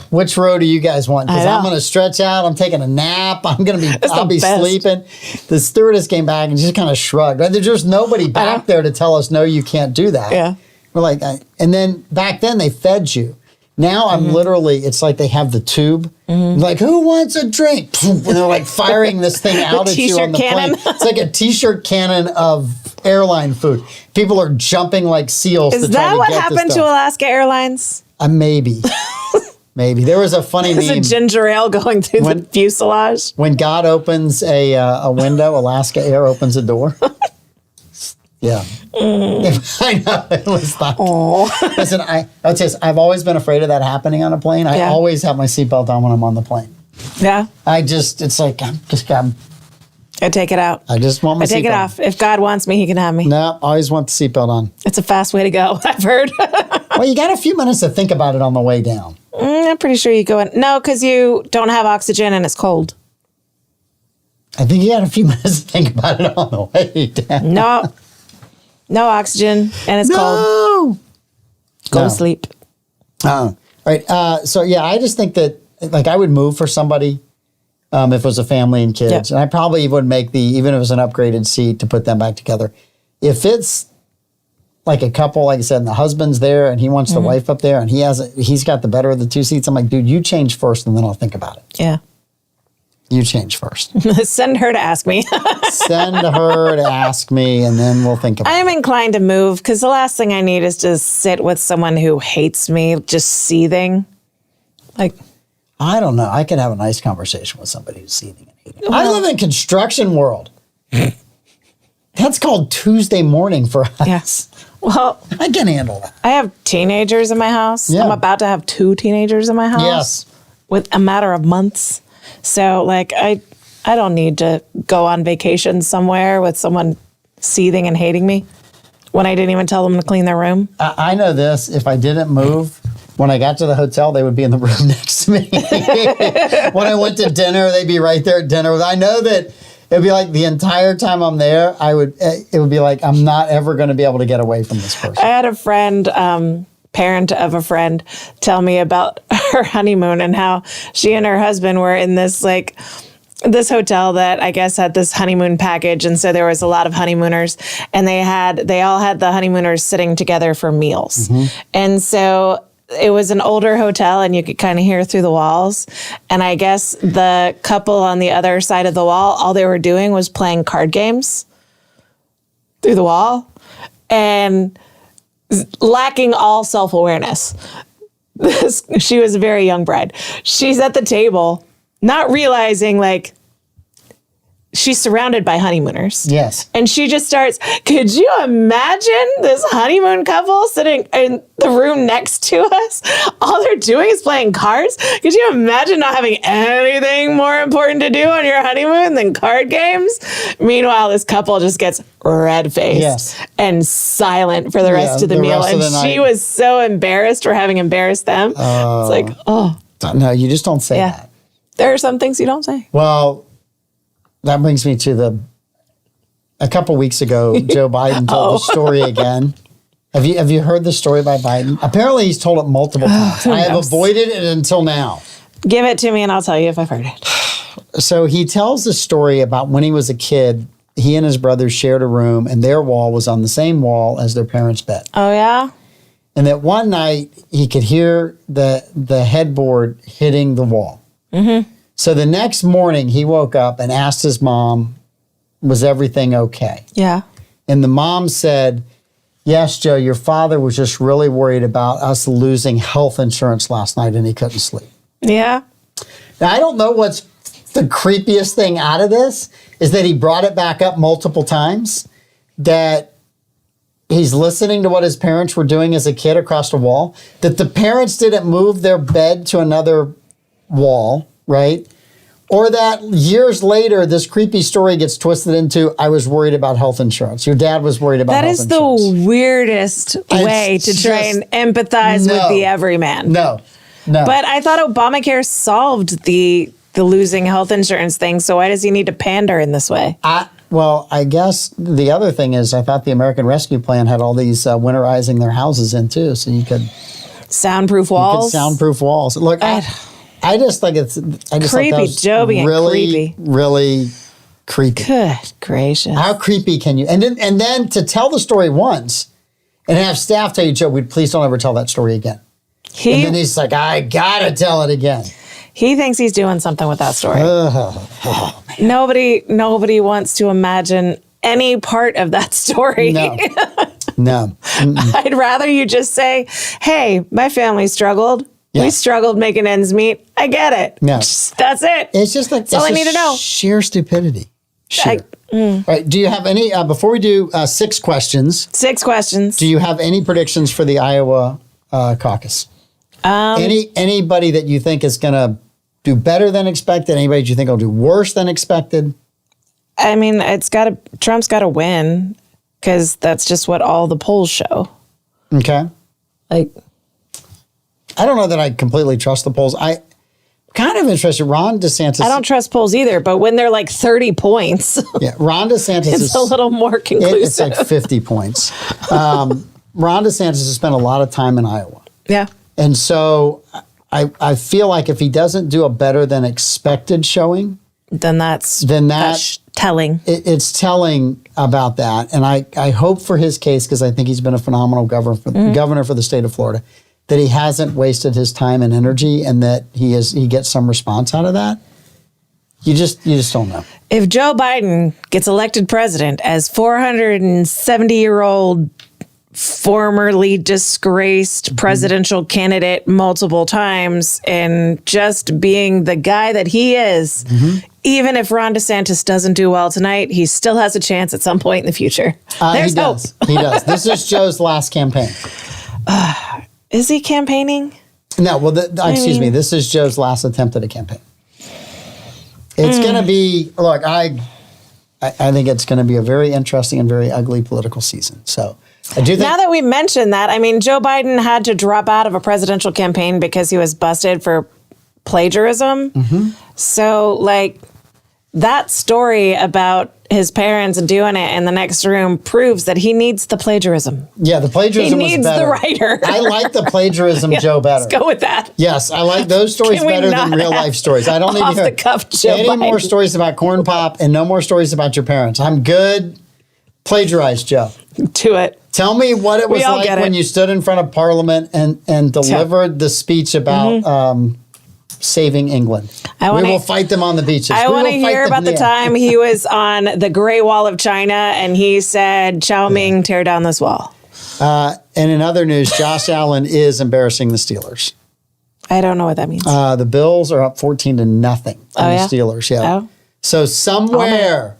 which row do you guys want? Because I'm going to stretch out. I'm taking a nap. I'll be sleeping. The stewardess came back and just kind of shrugged. There's just nobody back there to tell us, no, you can't do that. Yeah. We're like, and then back then they fed you. Now I'm literally, it's like they have the tube. Like, who wants a drink? And they're like firing this thing out at you on the plane. It's like a t-shirt cannon of airline food. People are jumping like seals. Is that what happened to Alaska Airlines? Maybe. Maybe. There was a funny meme. There's a ginger ale going through the fuselage. When God opens a window, Alaska Air opens a door. Yeah. I know. It was like, listen, I would say I've always been afraid of that happening on a plane. I always have my seatbelt on when I'm on the plane. Yeah. It's like, I take it out. I just want my seatbelt. I take it off. If God wants me, he can have me. No, I always want the seatbelt on. It's a fast way to go, I've heard. Well, you got a few minutes to think about it on the way down. I'm pretty sure you go in. No, because you don't have oxygen and it's cold. I think you got a few minutes to think about it on the way down. No oxygen, and it's cold. Go to sleep. Right. So, yeah, I just think that, like, I would move for somebody if it was a family and kids. Yep. And I probably would make even if it was an upgraded seat, to put them back together. If it's like a couple, like I said, and the husband's there and he wants the wife up there and he's got the better of the 2 seats, I'm like, dude, you change first and then I'll think about it. Yeah. You change first. Send her to ask me. Send her to ask me, and then we'll think about it. I'm inclined to move because the last thing I need is to sit with someone who hates me, just seething. Like, I don't know. I could have a nice conversation with somebody who's seething and hating. I live in construction world. That's called Tuesday morning for us. Yes. Well, I can handle that. I have teenagers in my house. Yeah. I'm about to have 2 teenagers in my house. Yes. With a matter of months. So, like, I don't need to go on vacation somewhere with someone seething and hating me when I didn't even tell them to clean their room. I know this. If I didn't move, when I got to the hotel, they would be in the room next to me. When I went to dinner, they'd be right there at dinner. I know that it would be like the entire time I'm there, it would be like I'm not ever going to be able to get away from this person. I had a friend, parent of a friend, tell me about her honeymoon and how she and her husband were in this hotel that I guess had this honeymoon package. And so there was a lot of honeymooners and they all had the honeymooners sitting together for meals. And so it was an older hotel and you could kind of hear through the walls. And I guess the couple on the other side of the wall, all they were doing was playing card games through the wall and lacking all self-awareness. She was a very young bride. She's at the table, not realizing, like, she's surrounded by honeymooners. Yes. And she just starts, could you imagine this honeymoon couple sitting in the room next to us? All they're doing is playing cards? Could you imagine not having anything more important to do on your honeymoon than card games? Meanwhile, this couple just gets red-faced and silent for the rest of the meal. And she was so embarrassed for having embarrassed them. It's like, oh. No, you just don't say that. There are some things you don't say. Well, that brings me to a couple weeks ago, Joe Biden told the story again. Have you heard the story by Biden? Apparently he's told it multiple times. I have avoided it until now. Give it to me and I'll tell you if I've heard it. So he tells the story about when he was a kid, he and his brothers shared a room and their wall was on the same wall as their parents' bed. Oh, yeah? And that one night he could hear the headboard hitting the wall. Mm-hmm. So the next morning, he woke up and asked his mom, was everything okay? Yeah. And the mom said, yes, Joe, your father was just really worried about us losing health insurance last night and he couldn't sleep. Yeah. Now, I don't know what's the creepiest thing out of this is that he brought it back up multiple times, that he's listening to what his parents were doing as a kid across the wall, that the parents didn't move their bed to another wall, right? Or that years later, this creepy story gets twisted into, I was worried about health insurance. Your dad was worried about That health is insurance. the weirdest way to try and empathize with the everyman. No. But I thought Obamacare solved the losing health insurance thing, so why does he need to pander in this way? Well, I guess the other thing is I thought the American Rescue Plan had all these winterizing their houses in too, so you could... Soundproof walls? Soundproof walls. Look, I just think it's... I just creepy. Thought that was Joe being creepy. Really creepy. Good gracious. How creepy can you... And then to tell the story once and have staff tell you, Joe, please don't ever tell that story again. And then he's like, I gotta tell it again. He thinks he's doing something with that story. Nobody wants to imagine any part of that story. No. I'd rather you just say, hey, my family struggled. Yeah. We struggled making ends meet. I get it. No. That's it. It's just like, that's all I need to know. Sheer stupidity. All right. Do you have any, before we do 6 questions. 6 questions. Do you have any predictions for the Iowa caucus? Anybody that you think is going to do better than expected? Anybody that you think will do worse than expected? I mean, Trump's got to win because that's just what all the polls show. Okay. I don't know that I completely trust the polls. I kind of interested. Ron DeSantis. I don't trust polls either, but when they're like 30 points. Yeah, Ron DeSantis it's a little more conclusive. It's like 50 points. Ron DeSantis has spent a lot of time in Iowa. Yeah. And so I feel like if he doesn't do a better than expected showing, then that's telling. It's telling about that. And I hope for his case, because I think he's been a phenomenal governor for the state of Florida, that he hasn't wasted his time and energy and that he gets some response out of that. You just don't know. If Joe Biden gets elected president as 470-year-old formerly disgraced presidential candidate multiple times and just being the guy that he is, even if Ron DeSantis doesn't do well tonight, he still has a chance at some point in the future. There's hope. He does. This is Joe's last campaign. Is he campaigning? No, well, excuse me. This is Joe's last attempt at a campaign. It's going to be, look, I think it's going to be a very interesting and very ugly political season. So I do think. Now that we mentioned that, I mean, Joe Biden had to drop out of a presidential campaign because he was busted for plagiarism. So, like, that story about his parents doing it in the next room proves that he needs the plagiarism. Yeah, the plagiarism was better. He needs the writer. I like the plagiarism Joe better. Let's go with that. Yes, I like those stories better than real life stories. I don't need to hear any more stories about corn pop and no more stories about your parents. I'm good. Plagiarize, Joe. Do it. Tell me what it was like when you stood in front of Parliament and delivered the speech about saving England. We will fight them on the beaches. I want to hear about the time he was on the Great Wall of China and he said, Chow Ming, tear down this wall. And in other news, Josh Allen is embarrassing the Steelers. I don't know what that means. The Bills are up 14-0 on the Steelers. Yeah. Oh. So somewhere,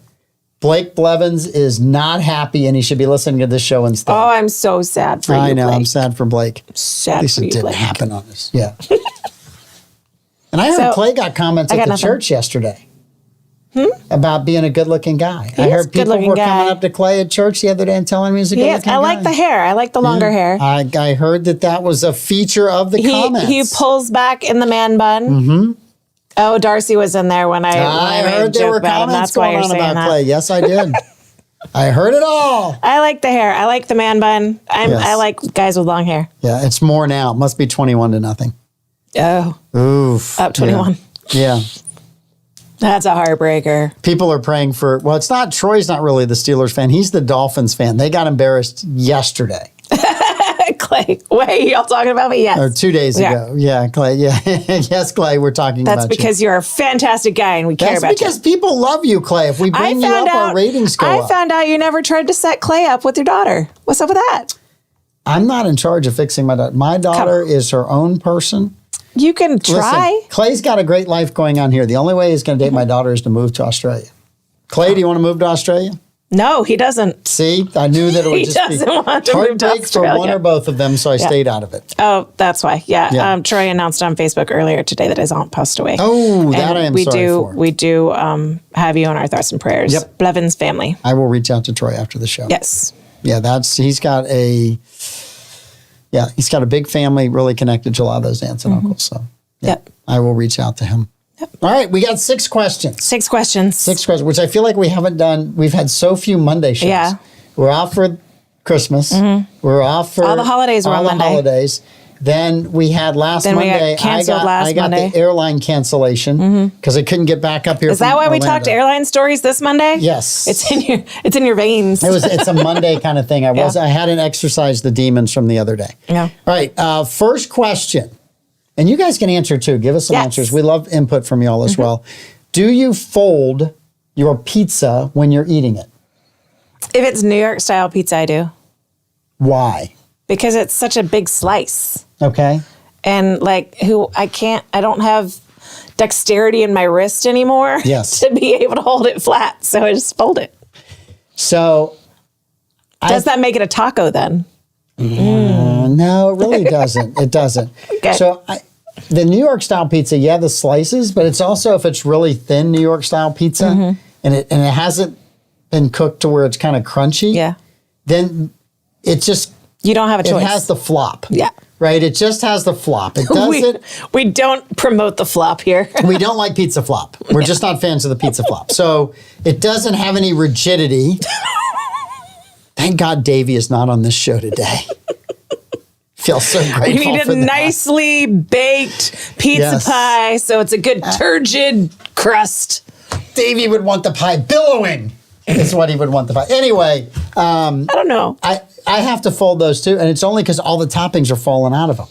Blake Blevins is not happy and he should be listening to this show instead. Oh, I'm so sad for you, I know. Blake. I'm sad for Blake. Sad At least for it you, didn't Blake. happen on this. Yeah. And I heard Clay got comments at the church yesterday about being a good-looking guy. I heard people were coming up to Clay at church the other day and telling me he's a good-looking guy. I like the hair. I like the longer hair. I heard that was a feature of the comments. He pulls back in the man bun. Oh, Darcy was in there when I heard there were comments going on about Clay. Yes, I did. I heard it all. I like the hair. I like the man bun. I like guys with long hair. Yeah, it's more now. It must be 21-0. Oh. Oof. Up 21. Yeah. That's a heartbreaker. People are praying for, well, it's not, Troy's not really the Steelers fan. He's the Dolphins fan. They got embarrassed yesterday. Clay, wait, y'all talking about me? Yes. Or 2 days ago. Yeah, Clay. Yeah. Yes, Clay, we're talking about you. That's because you're a fantastic guy and we care about you. That's because people love you, Clay. If we bring you up, our ratings go up. I found out you never tried to set Clay up with your daughter. What's up with that? I'm not in charge of fixing my daughter. My daughter is her own person. You can try. Listen, Clay's got a great life going on here. The only way he's going to date my daughter is to move to Australia. Clay, do you want to move to Australia? No, he doesn't. See, I knew that it would He just be doesn't want to move to heartbreak for one Australia. or both of them, so I stayed out of it. Oh, that's why. Yeah. Yeah. Troy announced on Facebook earlier today that his aunt passed away. Oh, that And I am we sorry do, for. We do have you on our thoughts and prayers. Yep. Blevins family. I will reach out to Troy after the show. Yes. Yeah, he's got a big family, really connected to a lot of those aunts and uncles. So Yep. I will reach out to him. All right, we got 6 questions. 6 questions. 6 questions, which I feel like we haven't done. We've had so few Monday shows. Yeah. We're off for Christmas. We're off for All the holidays were all on the Monday. holidays. Then we had last Then we got Monday. canceled last I got Monday. the airline cancellation because I couldn't get back up here. Is that why we talked airline stories this Monday? Yes. It's in your veins. It's a Monday kind of thing. I hadn't exercised the demons from the other day. Yeah. All right. First question, and you guys can answer too. Give us some Yes. answers. We love input from y'all as well. Do you fold your pizza when you're eating it? If it's New York style pizza, I do. Why? Because it's such a big slice. Okay. And I don't have dexterity in my wrist anymore Yes. to be able to hold it flat. So I just fold it. So, Does that make it a taco then? no, it really doesn't. It doesn't. Okay. So the New York style pizza, the slices, but it's also if it's really thin New York style pizza and it hasn't been cooked to where it's kind of crunchy. Yeah. Then it just You don't have a choice. it has the flop. Yeah. Right? It just has the flop. It doesn't. we don't promote the flop here. We don't like pizza flop. We're just not fans of the pizza flop. So it doesn't have any rigidity. Thank God Davey is not on this show today. Feel so grateful We need for a that. nicely baked pizza Yes. pie so it's a good turgid crust. Davey would want the pie billowing. Is what he would want the pie. Anyway, I don't know. I have to fold those too, and it's only because all the toppings are falling out of them.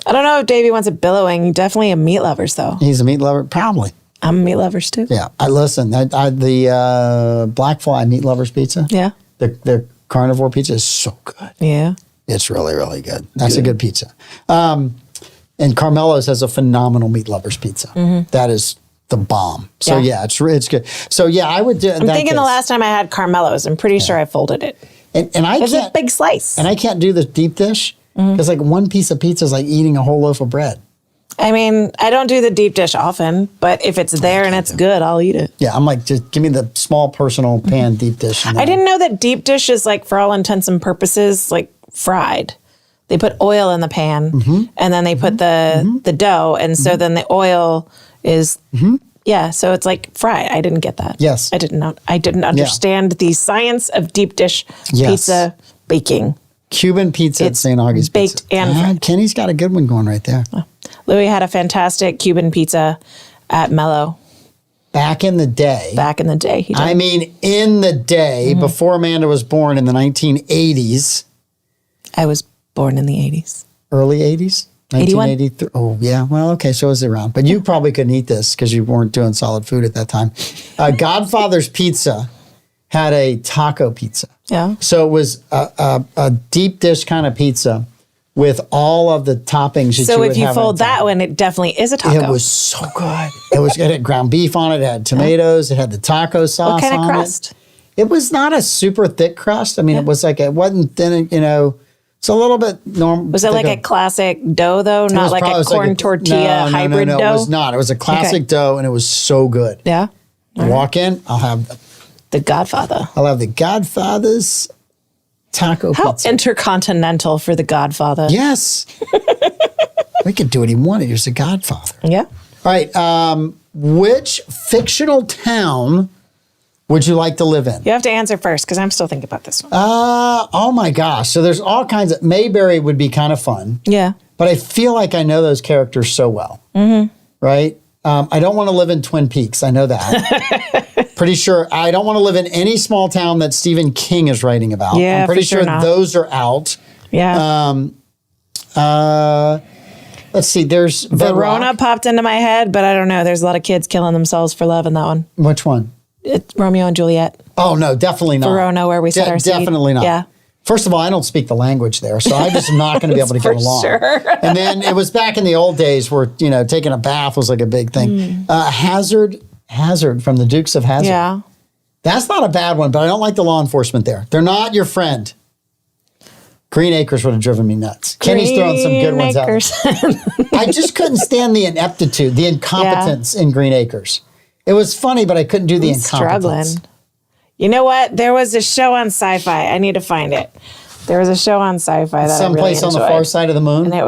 I don't know if Davey wants it billowing. Definitely a meat lovers though. He's a meat lover, probably. I'm a meat lovers too. Yeah, the Black Fly Meat Lovers Pizza. Yeah. The carnivore pizza is so good. Yeah. It's really, really good. That's a good pizza. And Carmelo's has a phenomenal Meat Lovers pizza. That is the bomb. So Yeah. it's good. So I would do. I'm thinking the last time I had Carmelo's, I'm pretty sure I folded it. and I It's a can't big slice. and I can't do the deep dish because like one piece of pizza is like eating a whole loaf of bread. I mean, I don't do the deep dish often, but if it's there and it's good, I'll eat it. Yeah, I'm like, just give me the small personal pan deep dish. I didn't know that deep dish is like, for all intents and purposes, like fried. They put oil in the pan and then they put the dough. And so then the oil is, so it's like fried. I didn't get that. Yes. I didn't know. I didn't understand the science of deep dish pizza baking. Cuban pizza at It's St. Augie's baked Pizza. and fried. Kenny's got a good one going right there. Louis had a fantastic Cuban pizza at Mellow Back in the day. back in the day. He did. I mean, in the day, before Amanda was born in the 1980s, I was born in the 80s. early 80s? 81. 1983. Oh, yeah. Well, okay. So it was around. But you probably couldn't eat this because you weren't doing solid food at that time. Godfather's Pizza had a taco pizza. Yeah. So it was a deep dish kind of pizza with all of the toppings that So you would if you have on fold top. that one, it definitely is a taco. It was so good. It had ground beef on it. It had tomatoes. It had the taco sauce What kind on of crust? it. It was not a super thick crust. I mean, it was like, it wasn't thin, it's a little bit normal. Was it like a classic dough though, not like a corn tortilla hybrid no, dough? it was not. It was a classic dough, and it was so good. Yeah. Walk in, I'll have The Godfather. the Godfather's taco How pizza. intercontinental for The Godfather. Yes. We could do what he wanted. He was the Godfather. Yeah. All right. Which fictional town would you like to live in? You have to answer first because I'm still thinking about this one. Oh my gosh. So there's all kinds of. Mayberry would be kind of fun, Yeah. but I feel like I know those characters so well. Right? I don't want to live in Twin Peaks. I know that. Pretty sure I don't want to live in any small town that Stephen King is writing about. Yeah, I'm pretty for sure sure not. those are out. Yeah. Let's see. There's Verona Bedrock. popped into my head, but I don't know. There's a lot of kids killing themselves for love in that one. Which one? It's Romeo and Juliet. Oh no, definitely not. Verona, where we set our seed. Definitely not. Yeah. First of all, I don't speak the language there, so I just am not going to be able to get For along. sure. And then it was back in the old days where taking a bath was like a big thing. Hazard from the Dukes of Hazzard. Yeah. That's not a bad one, but I don't like the law enforcement there. They're not your friend. Green Acres would have driven me nuts. Kenny's throwing some good ones out. I just couldn't stand the ineptitude, the incompetence in Green Acres. It was funny, but I couldn't do the incompetence. Struggling. You know what? There was a show on Sci-Fi. I need to find it. There was a show on Sci-Fi that Someplace I really enjoyed. on the far side of the moon? And it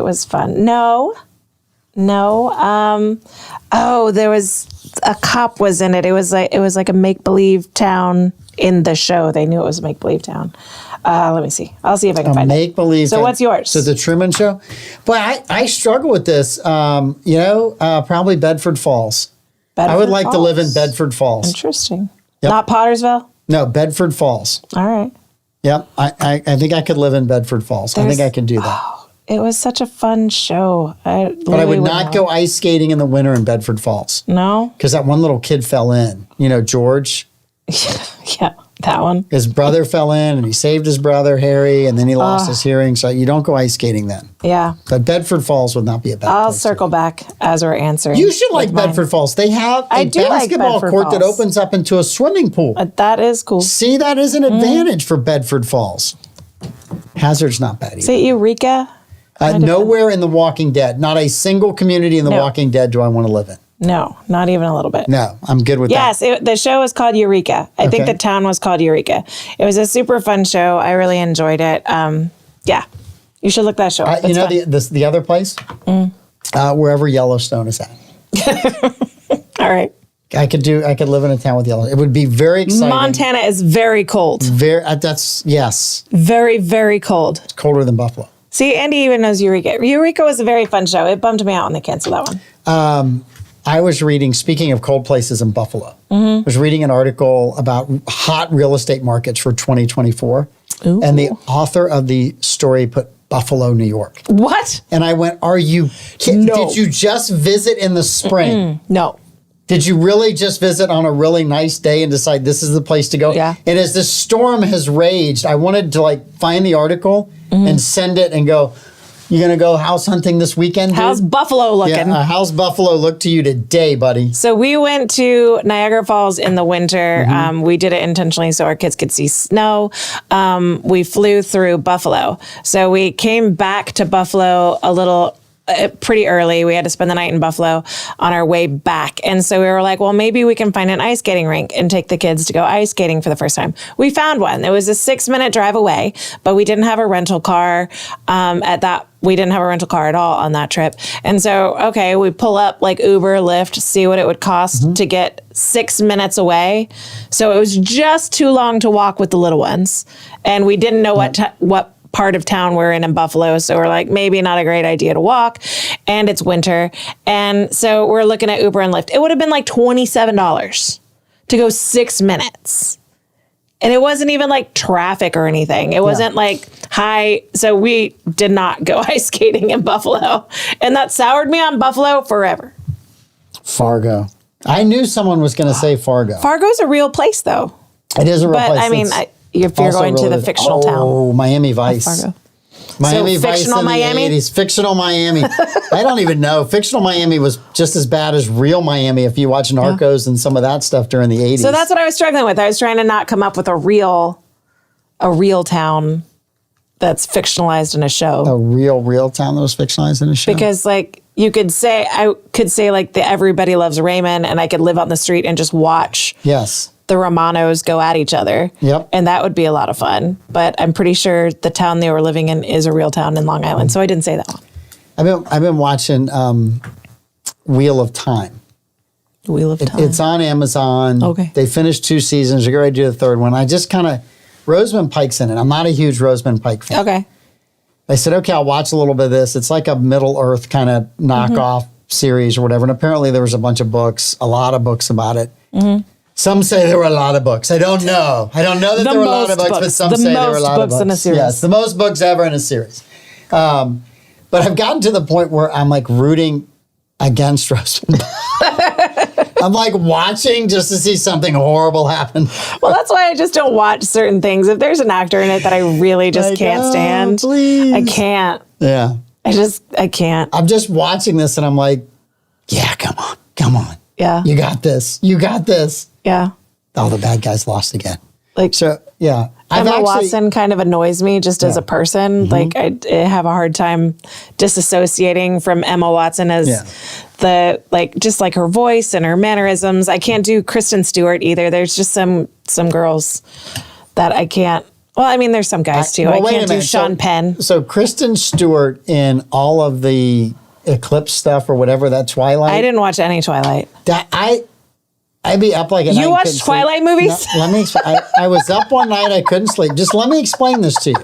was fun. No. There was a cop was in it. It was like a make-believe town in the show. They knew it was a make-believe town. Let me see. I'll see if I can find it. Make-believe. So what's yours? So the Truman Show? But I struggle with this. Probably Bedford Falls. I would like to live in Bedford Falls. Interesting. Yep. Not Pottersville? No, Bedford Falls. All right. Yep. I think I could live in Bedford Falls. I think I can do that. It was such a fun show. But I would not go ice skating in the winter in Bedford Falls. No? Because that one little kid fell in. George. Yeah, that one. His brother fell in and he saved his brother, Harry, and then he lost his hearing. So you don't go ice skating then. Yeah. But Bedford Falls would not be a bad I'll place circle back as we're answering. You should like Bedford Falls. They have a basketball court that opens up into a swimming pool. That is cool. See, that is an advantage for Bedford Falls. Hazard's not bad either. Is it Eureka? Nowhere in The Walking Dead. Not a single community in The Walking Dead do I want to live in. No, not even a little bit. No, I'm good with that. Yes, the show was called Eureka. I think the town was called Eureka. It was a super fun show. I really enjoyed it. Yeah, you should look that show up. The other place? Wherever Yellowstone is at. All right. I could live in a town with Yellowstone. It would be very exciting. Montana is very cold. Yes. Very, very cold. It's colder than Buffalo. See, Andy even knows Eureka. Eureka was a very fun show. It bummed me out when they canceled that one. I was reading, speaking of cold places in Buffalo, I was reading an article about hot real estate markets for 2024. Ooh. And the author of the story put Buffalo, New York. What? And I went, are you kidding? No. Did you just visit in the spring? No. Did you really just visit on a really nice day and decide this is the place to go? Yeah. And as this storm has raged, I wanted to find the article and send it and go, you going to go house hunting this weekend, dude? How's Buffalo looking? Yeah, how's Buffalo look to you today, buddy? So we went to Niagara Falls in the winter. We did it intentionally so our kids could see snow. We flew through Buffalo. So we came back to Buffalo pretty early. We had to spend the night in Buffalo on our way back. And so we were like, well, maybe we can find an ice skating rink and take the kids to go ice skating for the first time. We found one. It was a 6-minute drive away, but we didn't have a rental car we didn't have a rental car at all on that trip. And so, we pull up Uber, Lyft, see what it would cost to get 6 minutes away. So it was just too long to walk with the little ones. And we didn't know what part of town we're in Buffalo. So we're like, maybe not a great idea to walk. And it's winter. And so we're looking at Uber and Lyft. It would have been $27 to go 6 minutes. And it wasn't even traffic or anything. It wasn't high. So we did not go ice skating in Buffalo. And that soured me on Buffalo forever. Fargo. I knew someone was going to say Fargo. Fargo's a real place, though. It is a real place. But I mean, if you're going to the fictional town. Oh, Miami Vice. Fargo. Miami so Vice fictional in the Miami? 80s. Fictional Miami. I don't even know. Fictional Miami was just as bad as real Miami if you watch Narcos and some of that stuff during the 80s. So that's what I was struggling with. I was trying to not come up with a real town that's fictionalized in a show. A real town that was fictionalized in a show? Because I could say the Everybody Loves Raymond, and I could live on the street and just watch the Romanos go at each other. Yep. And that would be a lot of fun. But I'm pretty sure the town they were living in is a real town in Long Island. So I didn't say that one. I've been watching Wheel of Time. Wheel of Time. It's on Amazon. Okay. They finished 2 seasons. They're ready to do the 3rd one. I just Rosamund Pike's in it. I'm not a huge Rosamund Pike fan. Okay. I said, okay, I'll watch a little bit of this. It's like a Middle Earth kind of knockoff series or whatever. And apparently there was a bunch of books, a lot of books about it. Some say there were a lot of books. I don't know. I don't know that there were a lot of books, but some say there were a lot of books. In a series. Yes, the most books ever in a series. But I've gotten to the point where I'm rooting against Rosamund. I'm watching just to see something horrible happen. Well, that's why I just don't watch certain things. If there's an actor in it that I really just can't stand, please. I can't. Yeah. I can't. I'm just watching this and I'm like, yeah, come on. Yeah. You got this. You got this. Yeah. Oh, the bad guys lost again. Like, So, yeah. Emma Watson kind of annoys me just as a person. Like, I have a hard time disassociating from Emma Watson as just like her voice and her mannerisms. I can't do Kristen Stewart either. There's just some girls that I can't. Well, I mean, there's some guys too. I can't do Sean Penn. So Kristen Stewart in all of the Eclipse stuff or whatever, that Twilight. I didn't watch any Twilight. I'd be up like at night. You watched Twilight movies? No, let me. I was up one night. I couldn't sleep. Just let me explain this to you.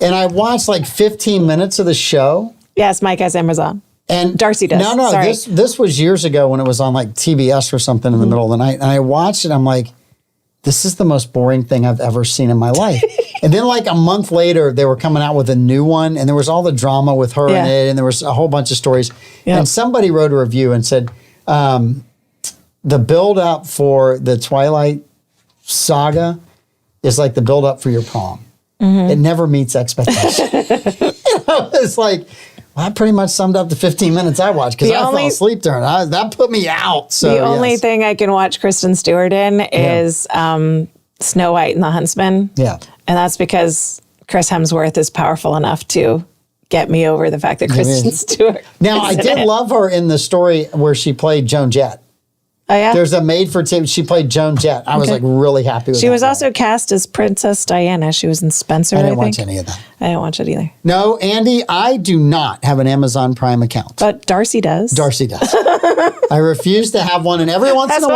And I watched like 15 minutes of the show. Yes, Mike has Amazon. And Darcy does. No, Sorry. this was years ago when it was on like TBS or something in the middle of the night. And I watched it. I'm like, this is the most boring thing I've ever seen in my life. And then like a month later, they were coming out with a new one, and there was all the drama with her in it, and there was a whole bunch of stories. Yep. And somebody wrote a review and said, the build up for the Twilight saga is like the build up for your prom. It never meets expectations. It's like, well, that pretty much summed up the 15 minutes I watched because I fell asleep during it. That put me out. So the only thing I can watch Kristen Stewart in is Snow White and the Huntsman. Yeah. And that's because Chris Hemsworth is powerful enough to get me over the fact that Kristen Stewart. Now, I did love her in the story where she played Joan Jett. Oh, yeah? There's a made for TV. She played Joan Jett. I was like really happy with that. She was also cast as Princess Diana. She was in Spencer, I didn't think. watch any of that. I didn't watch it either. No, Andy, I do not have an Amazon Prime account. But Darcy does. Darcy does. I refuse to have one, and every once in a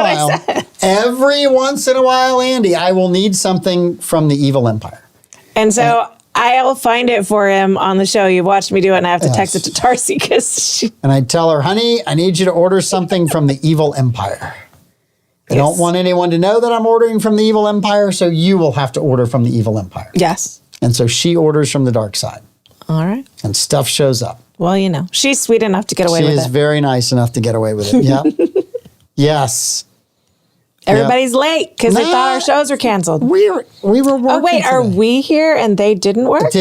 while, Andy, I will need something from the Evil Empire. And so I'll find it for him on the show. You've watched me do it, and I have to text it to Darcy because And I tell her, honey, I need you to order something from the Evil Empire. I don't want anyone to know that I'm ordering from the Evil Empire, so you will have to order from the Evil Empire. Yes. And so she orders from the dark side. All right. And stuff shows up. Well, you know, she's sweet enough to get away with it. She is very nice enough to get away with it. Yeah. Yes. Everybody's late because they thought our shows were canceled. We were working. Oh wait, are we here and they didn't work?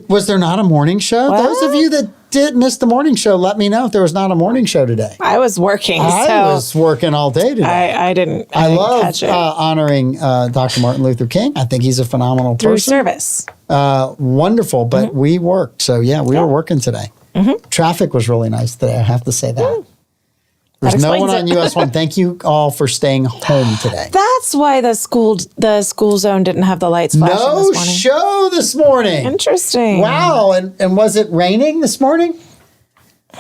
Was there not a morning show? What? Those of you that did miss the morning show, let me know if there was not a morning show today. I was working. I was working all day today. I didn't love catch it. Honoring Dr. Martin Luther King. I think he's a phenomenal Through person. service. Wonderful, but we worked. So we were working today. Traffic was really nice today. I have to say that. There's no one on US 1. Thank you all for staying home today. That's why the school zone didn't have the lights flashing this morning. No show this morning. Interesting. Wow. And was it raining this morning?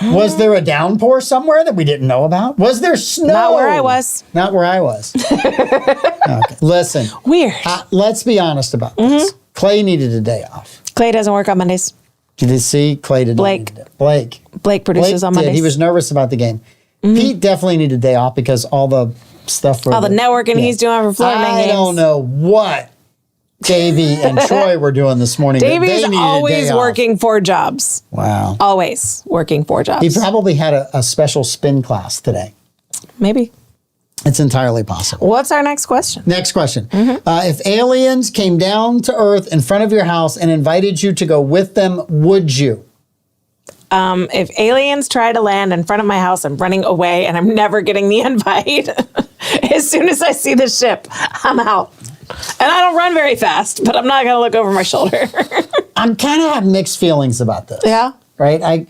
Was there a downpour somewhere that we didn't know about? Was there snow? Not where I was. Not where I was. Okay. Listen. Weird. Let's be honest about this. Clay needed a day off. Clay doesn't work on Mondays. Did you see? Clay did Blake. not need it. Blake produces on Mondays. He was nervous about the game. Pete definitely needed a day off because all the stuff for all the networking he's doing for Florida Man I games. don't know what Davey and Troy were doing this morning. Davey's always working 4 jobs. Wow. Always working 4 jobs. He probably had a special spin class today. Maybe. It's entirely possible. What's our next question? Next question. If aliens came down to Earth in front of your house and invited you to go with them, would you? If aliens try to land in front of my house, I'm running away and I'm never getting the invite. As soon as I see the ship, I'm out. And I don't run very fast, but I'm not going to look over my shoulder. I'm kind of have mixed feelings about this. Yeah. Right?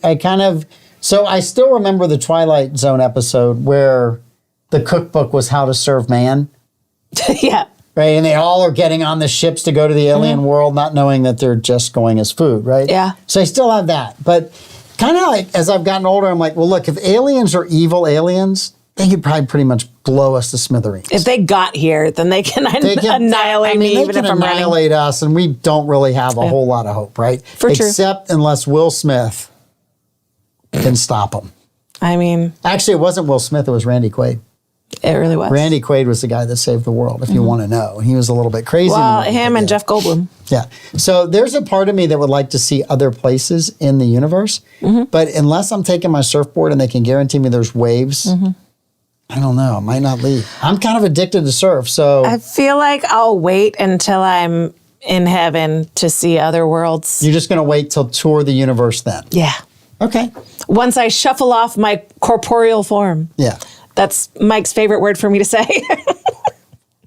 So I still remember the Twilight Zone episode where the cookbook was How to Serve Man. Yeah. Right? And they all are getting on the ships to go to the alien world, not knowing that they're just going as food, right? Yeah. So I still have that. But kind of like as I've gotten older, I'm like, well, look, if aliens are evil aliens, they could probably pretty much blow us to smithereens. If they got here, then they can annihilate me, even if I'm running. They can annihilate us, and we don't really have a whole lot of hope, right? Except unless Will Smith can stop them. I mean... Actually, it wasn't Will Smith, it was Randy Quaid. It really was. Randy Quaid was the guy that saved the world, if you want to know. He was a little bit crazy. Well, him and Jeff Goldblum. Yeah. So there's a part of me that would like to see other places in the universe. But unless I'm taking my surfboard and they can guarantee me there's waves, I don't know. I might not leave. I'm kind of addicted to surf, so... I feel like I'll wait until I'm in heaven to see other worlds. You're just going to wait till tour the universe then? Yeah. Okay. Once I shuffle off my corporeal form. Yeah. That's Mike's favorite word for me to say.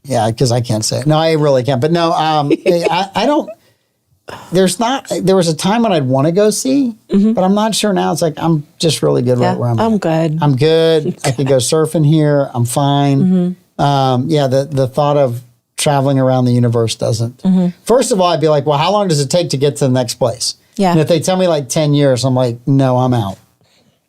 Yeah, because I can't say it. No, I really can't. But no, I don't. There was a time when I'd want to go see, but I'm not sure now. It's like, I'm just really good right where I'm at. Good. I'm good. I could go surfing here. I'm fine. The thought of traveling around the universe doesn't. First of all, I'd be like, well, how long does it take to get to the next place? Yeah. And if they tell me like 10 years, I'm like, no, I'm out.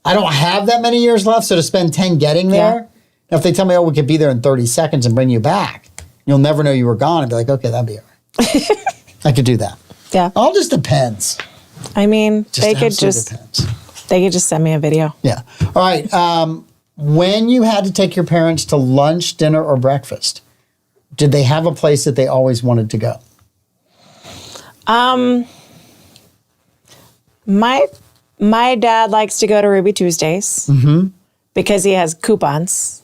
I don't have that many years left. So to spend 10 getting there, if they tell me, oh, we could be there in 30 seconds and bring you back, you'll never know you were gone. I'd be like, okay, that'd be all right. I could do that. Yeah. All just depends. I mean, they could just send me a video. Yeah. All right. When you had to take your parents to lunch, dinner, or breakfast, did they have a place that they always wanted to go? My dad likes to go to Ruby Tuesdays because he has coupons.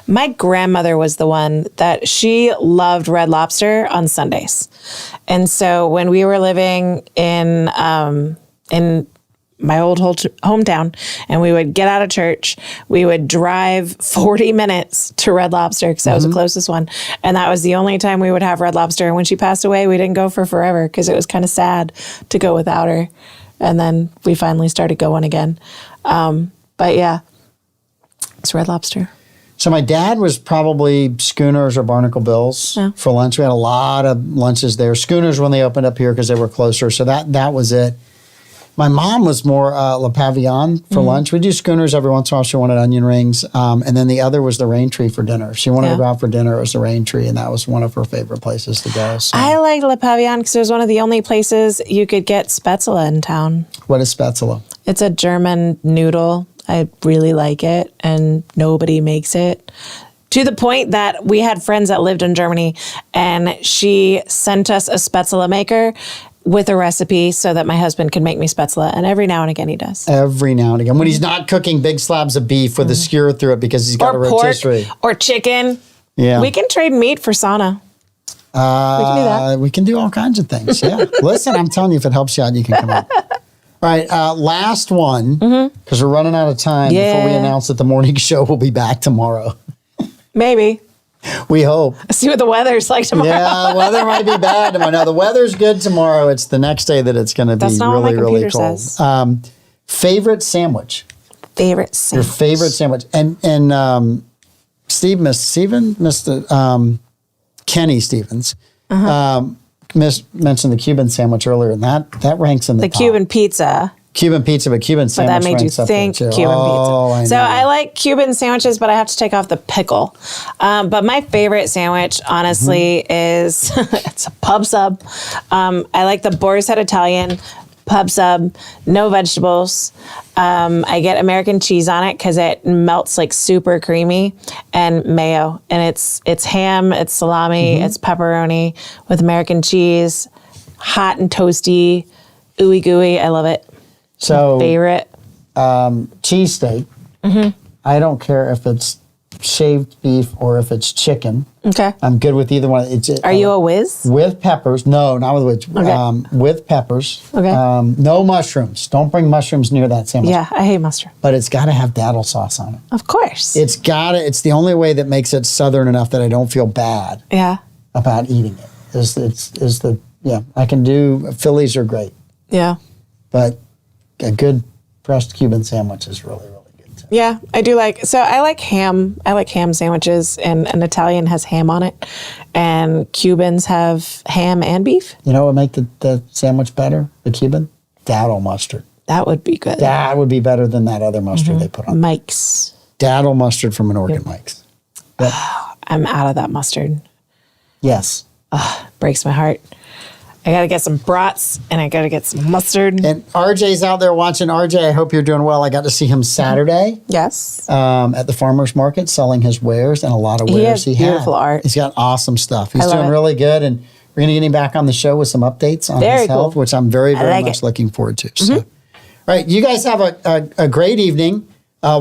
My grandmother was the one that she loved Red Lobster on Sundays. And so when we were living in my old hometown and we would get out of church, we would drive 40 minutes to Red Lobster because that was the closest one. And that was the only time we would have Red Lobster. And when she passed away, we didn't go for forever because it was kind of sad to go without her. And then we finally started going again. But yeah, it's Red Lobster. So my dad was probably Schooners or Barnacle Bills for lunch. We had a lot of lunches there. Schooners when they opened up here because they were closer. So that was it. My mom was more Le Pavillon for lunch. We do Schooners every once in a while. She wanted onion rings. And then the other was the Rain Tree for dinner. She wanted to go out for dinner. It was the Rain Tree, and that was one of her favorite places to go. So. I liked Le Pavillon because it was one of the only places you could get Spätzle in town. What is Spätzle? It's a German noodle. I really like it, and nobody makes it. To the point that we had friends that lived in Germany, and she sent us a Spätzle maker with a recipe so that my husband could make me Spätzle, and every now and again he does. Every now and again. When he's not cooking big slabs of beef with a skewer through it because he's got a rotisserie. Pork or chicken. Yeah. We can trade meat for sauna. We can do that. We can do all kinds of things, yeah. Listen, I'm telling you, if it helps you out, you can come up. All right, last one, because we're running out of time before we announce that the morning show will be back tomorrow. Maybe. We hope. See what the weather's like tomorrow. Yeah, the weather might be bad tomorrow. No, the weather's good tomorrow. It's the next day that it's going to be really, really cold. Favorite sandwich? Favorite sandwich. Your favorite sandwich. And Mr. Kenny Stevens, mentioned the Cuban sandwich earlier, and that ranks in the top. The Cuban pizza. Cuban pizza, but Cuban sandwich. But that made you think Cuban pizza. So I like Cuban sandwiches, but I have to take off the pickle. But my favorite sandwich, honestly, is it's a pub sub. I like the Boar's Head Italian pub sub, no vegetables. I get American cheese on it because it melts like super creamy, and mayo. And it's ham, it's salami, it's pepperoni with American cheese, hot and toasty, ooey gooey. I love it. So favorite cheesesteak. I don't care if it's shaved beef or if it's chicken. Okay. I'm good with either one. Are you a whiz? With peppers. No, not with whiz. Okay. With peppers. Okay. No mushrooms. Don't bring mushrooms near that sandwich. Yeah, I hate mustard. But it's got to have daddle sauce on it. Of course. It's the only way that makes it southern enough that I don't feel bad about eating it. I can do, Phillies are great. Yeah. But a good pressed Cuban sandwich is really, really good too. Yeah, I like ham. I like ham sandwiches, and an Italian has ham on it, and Cubans have ham and beef. You know what would make the sandwich better, the Cuban? Daddle mustard. That would be good. That would be better than that other mustard they put on. Mike's. Daddle mustard from an Oregon Mike's. Yep. I'm out of that mustard. Yes. Breaks my heart. I got to get some brats, and I got to get some mustard. And RJ's out there watching. RJ, I hope you're doing well. I got to see him Saturday. Yes. At the farmer's market selling his wares, and a lot of wares he has. Beautiful art. He's got awesome stuff. He's doing really good, and we're going to get him back on the show with some updates on his health, which I'm very, very much looking forward to. So, all right, you guys have a great evening.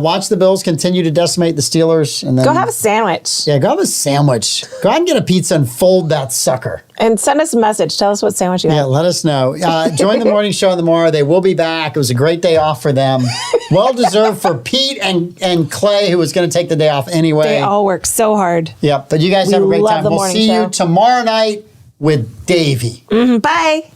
Watch the Bills continue to decimate the Steelers. And then Go have a sandwich. Yeah, go have a sandwich. Go out and get a pizza and fold that sucker. And send us a message. Tell us what sandwich you had. Yeah, let us know. Join the morning show in the morning. They will be back. It was a great day off for them. Well deserved for Pete and Clay, who was going to take the day off anyway. They all work so hard. Yep, but you guys have a great love time. the We'll morning see show. you tomorrow night with Davey. Bye.